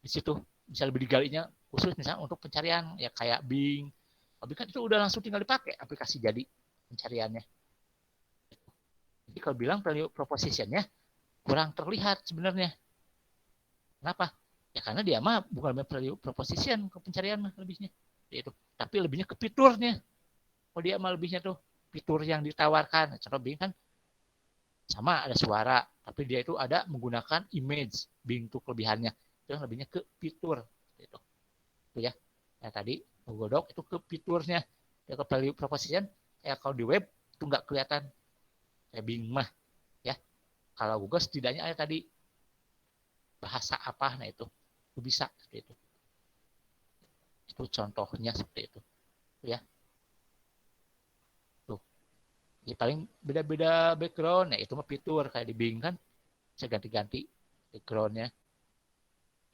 di situ, bisa lebih digalinya khusus misalnya untuk pencarian ya kayak Bing. Tapi kan itu udah langsung tinggal dipakai aplikasi jadi pencariannya. Jadi kalau bilang value propositionnya kurang terlihat sebenarnya. Kenapa? Ya karena dia mah bukan value proposition ke pencarian mah lebihnya. Itu. Tapi lebihnya ke fiturnya. Kalau dia mah lebihnya tuh fitur yang ditawarkan. Contoh Bing kan sama ada suara, tapi dia itu ada menggunakan image. Bing tuh kelebihannya. Itu yang lebihnya ke fitur. Itu ya. Ya tadi Google Doc itu ke fiturnya. Ya ke value proposition, ya kalau di web itu nggak kelihatan. Kayak Bing mah ya. Kalau Google setidaknya ada tadi bahasa apa, nah itu bisa seperti itu contohnya seperti itu ya. Tuh ya, paling beda-beda background ya, itu mah fitur kayak di Bing kan bisa ganti-ganti backgroundnya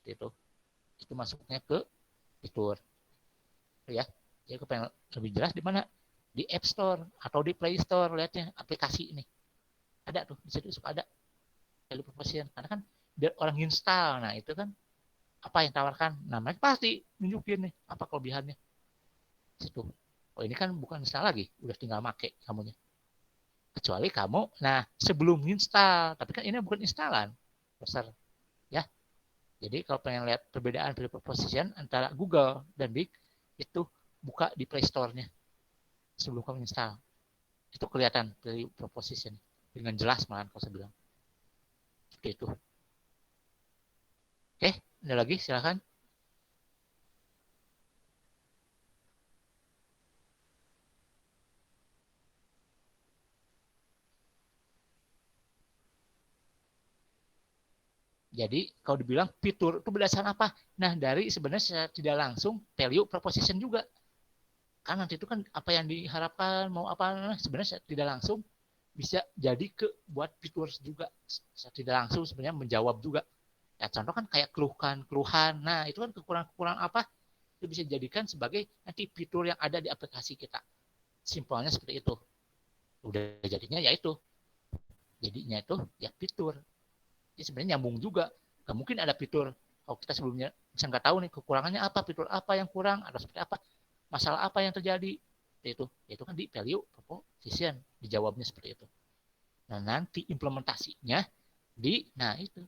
itu masuknya ke fitur ya. Jadi aku pengen lebih jelas di mana, di App Store atau di Play Store, lihatnya aplikasi ini ada tuh, di situ suka ada value proposition, karena kan biar orang install, nah itu kan apa yang tawarkan, namanya pasti nunjukin nih apa kelebihannya situ. Oh ini kan bukan install lagi, udah tinggal make kamunya, kecuali kamu nah sebelum install, tapi kan ini bukan instalan besar ya. Jadi kalau pengen lihat perbedaan value proposition antara Google dan Bing, itu buka di Play Store-nya sebelum kamu install, itu kelihatan value proposition dengan jelas malah kalau saya bilang seperti itu. Oke, ada lagi silakan. Jadi kalau dibilang fitur itu berdasarkan apa? Nah dari sebenarnya tidak langsung value proposition juga. Kan nanti itu kan apa yang diharapkan mau apa, nah, sebenarnya tidak langsung bisa jadi ke buat fitur juga. Tidak langsung sebenarnya menjawab juga. Ya contoh kan kayak keluhan. Nah itu kan kekurangan apa? Itu bisa dijadikan sebagai nanti fitur yang ada di aplikasi kita. Simpelnya seperti itu. Udah jadinya ya itu. Jadinya itu ya fitur. Jadi sebenarnya nyambung juga. Gak mungkin ada fitur kalau kita sebelumnya bisa nggak tahu nih kekurangannya apa, fitur apa yang kurang, atau seperti apa, masalah apa yang terjadi, itu kan di value proposition dijawabnya seperti itu. Nah nanti implementasinya nah itu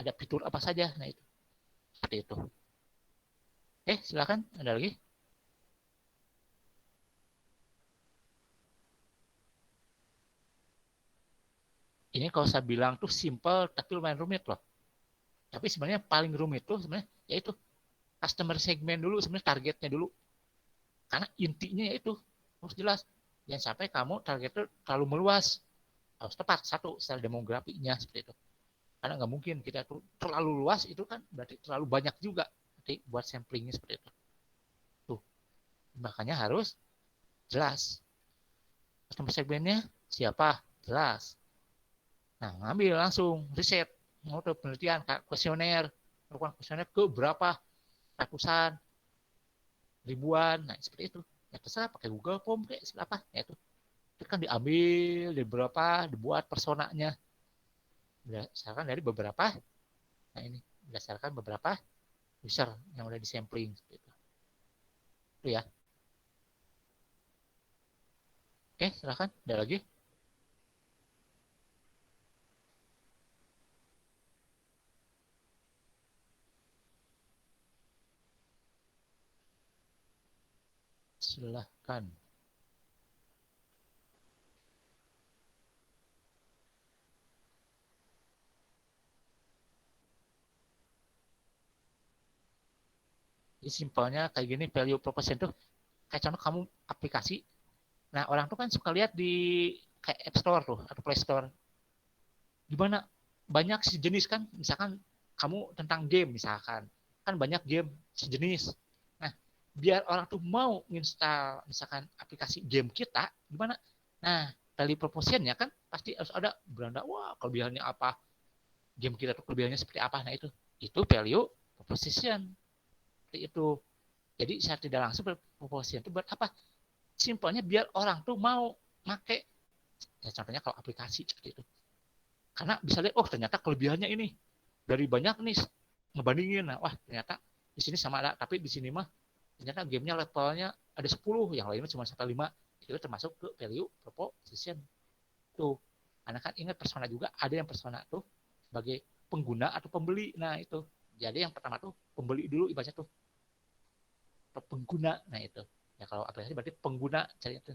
ada fitur apa saja, nah itu seperti itu. Silakan ada lagi. Ini kalau saya bilang tuh simple tapi lumayan rumit loh. Tapi sebenarnya paling rumit tuh sebenarnya yaitu customer segment dulu, sebenarnya targetnya dulu. Karena intinya yaitu harus jelas. Jangan sampai kamu targetnya terlalu meluas. Harus tepat satu secara demografinya seperti itu. Karena nggak mungkin kita tuh terlalu luas, itu kan berarti terlalu banyak juga nanti buat samplingnya seperti itu. Tuh, makanya harus jelas. Customer segmennya siapa? Jelas. Nah, ngambil langsung riset, mau penelitian, kuesioner, melakukan kuesioner ke berapa ratusan, ribuan, nah seperti itu. Ya terserah pakai Google Form kayak apa, ya itu. Itu kan diambil dari berapa, dibuat personanya berdasarkan dari beberapa. Nah ini berdasarkan beberapa user yang udah disampling gitu. Itu ya. Oke, silakan. Ada lagi? Silahkan. Jadi simpelnya kayak gini, value proposition tuh kayak contoh kamu aplikasi. Nah, orang tuh kan suka lihat di kayak App Store tuh atau Play Store. Gimana? Banyak sejenis kan, misalkan kamu tentang game misalkan. Kan banyak game sejenis. Nah, biar orang tuh mau install misalkan aplikasi game kita, gimana? Nah, value proposition-nya kan pasti harus ada beranda, wah kelebihannya apa, game kita tuh kelebihannya seperti apa. Nah, itu value proposition. Seperti itu. Jadi saya tidak langsung proposition itu buat apa? Simpelnya biar orang tuh mau make. Ya, contohnya kalau aplikasi seperti itu. Karena bisa lihat, oh ternyata kelebihannya ini dari banyak nih ngebandingin. Nah, wah ternyata di sini sama ada, tapi di sini mah ternyata gamenya levelnya ada 10, yang lainnya cuma sampai 5. Itu termasuk ke value proposition. Tuh. Karena kan ingat persona juga, ada yang persona tuh sebagai pengguna atau pembeli. Nah, itu. Jadi yang pertama tuh pembeli dulu ibaratnya tuh. Atau pengguna. Nah, itu. Ya kalau aplikasi berarti pengguna cari itu.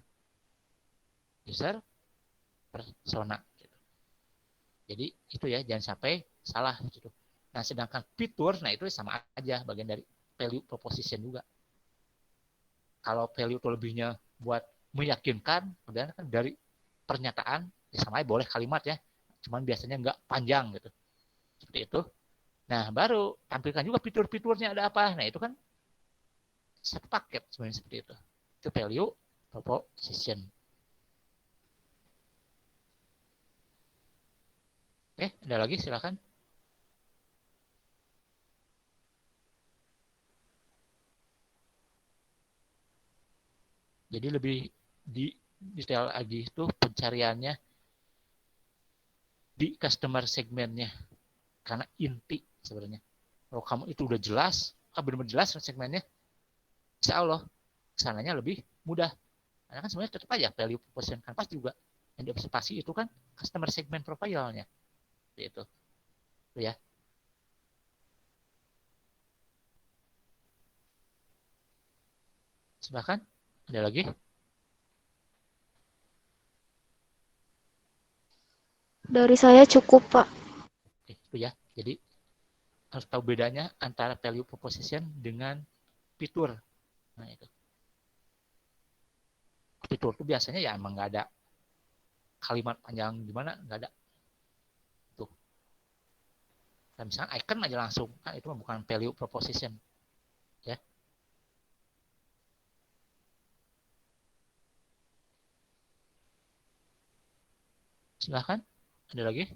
User persona. Jadi itu ya, jangan sampai salah gitu. Nah, sedangkan fitur, nah itu sama aja bagian dari value proposition juga. Kalau value itu lebihnya buat meyakinkan, kemudian kan dari pernyataan, ya sama aja boleh kalimat ya, cuman biasanya nggak panjang gitu. Seperti itu. Nah, baru tampilkan juga fitur-fiturnya ada apa. Nah, itu kan satu paket sebenarnya seperti itu. Itu value proposition. Ada lagi silakan. Jadi lebih di detail lagi itu pencariannya di customer segmennya, karena inti sebenarnya. Kalau kamu itu udah jelas, benar-benar jelas segmennya, insya Allah kesananya lebih mudah. Karena kan sebenarnya tetap aja value proposition Canvas juga yang diobservasi itu kan customer segment profile-nya. Itu ya. Silahkan, ada lagi? Dari saya cukup, Pak. Itu ya. Jadi harus tahu bedanya antara value proposition dengan fitur. Nah, itu. Fitur itu biasanya ya emang nggak ada kalimat panjang gimana, nggak ada. Tuh. Dan misalnya icon aja langsung, kan itu bukan value proposition. Ya. Silahkan, ada lagi?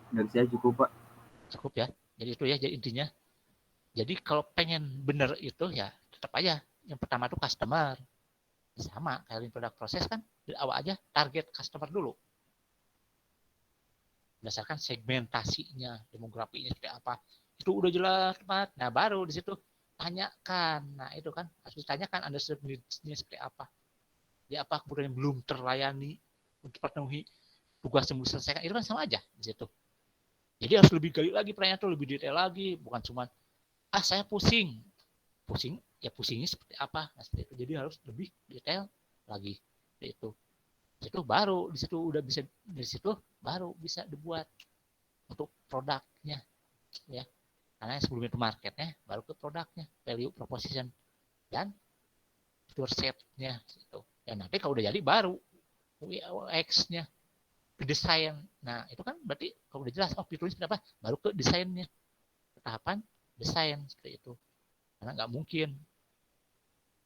Dari saya cukup, Pak. Cukup ya. Jadi itu ya, jadi intinya. Jadi kalau pengen bener itu ya tetap aja. Yang pertama tuh customer. Sama kayak lean product proses kan dari awal aja target customer dulu. Berdasarkan segmentasinya, demografinya seperti apa. Itu udah jelas banget. Nah baru di situ tanyakan. Nah itu kan harus ditanyakan Anda needs-nya seperti apa. Dia apa kemudian belum terlayani untuk terpenuhi tugas yang belum diselesaikan. Itu kan sama aja di situ. Jadi harus lebih gali lagi pertanyaan itu, lebih detail lagi. Bukan cuma saya pusing. Pusingnya seperti apa. Nah, seperti itu. Jadi harus lebih detail lagi. Seperti itu. Itu baru di situ udah bisa, di situ baru bisa dibuat untuk produknya ya. Karena sebelum itu marketnya, baru ke produknya, value proposition dan feature set-nya gitu. Dan nanti kalau udah jadi baru UX-nya, ke desain. Nah, itu kan berarti kalau udah jelas, oh fiturnya seperti apa, baru ke desainnya. Tahapan desain seperti itu. Karena nggak mungkin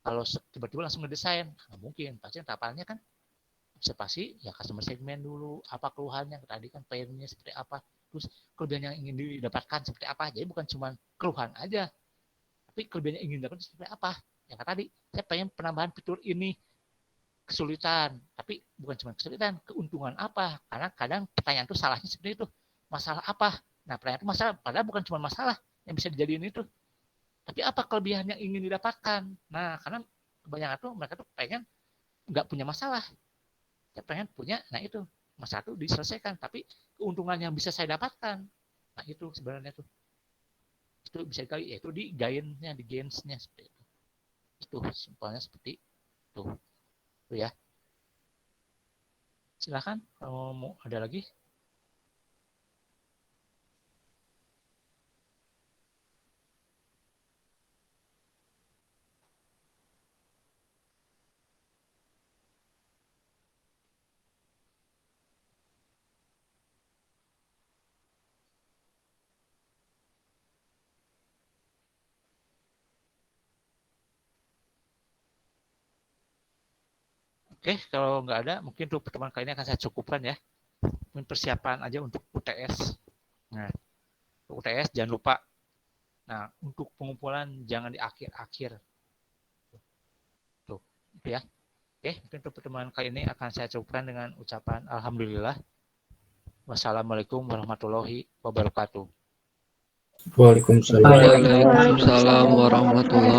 kalau tiba-tiba langsung ngedesain, nggak mungkin. Pasti tahapannya kan observasi, ya customer segment dulu, apa keluhannya, tadi kan pain-nya seperti apa, terus kelebihan yang ingin didapatkan seperti apa. Jadi bukan cuma keluhan aja, tapi kelebihan yang ingin didapatkan seperti apa. Yang tadi, saya pengen penambahan fitur ini, kesulitan, tapi bukan cuma kesulitan, keuntungan apa? Karena kadang pertanyaan itu salahnya seperti itu, masalah apa? Nah, pertanyaan itu masalah, padahal bukan cuma masalah yang bisa dijadiin itu, tapi apa kelebihan yang ingin didapatkan? Nah, karena kebanyakan tuh mereka tuh pengen nggak punya masalah, saya pengen punya, nah itu masalah itu diselesaikan, tapi keuntungan yang bisa saya dapatkan, nah itu sebenarnya tuh itu bisa dikali, yaitu di gainnya, di gainsnya seperti itu simpelnya seperti itu ya. Silakan kalau mau ada lagi. Oke, kalau nggak ada, mungkin untuk pertemuan kali ini akan saya cukupkan ya. Mungkin persiapan aja untuk UTS. Nah, untuk UTS jangan lupa. Nah, untuk pengumpulan jangan di akhir-akhir. Tuh, itu ya. Oke, mungkin untuk pertemuan kali ini akan saya cukupkan dengan ucapan Alhamdulillah. Wassalamualaikum warahmatullahi wabarakatuh. Waalaikumsalam. Waalaikumsalam warahmatullahi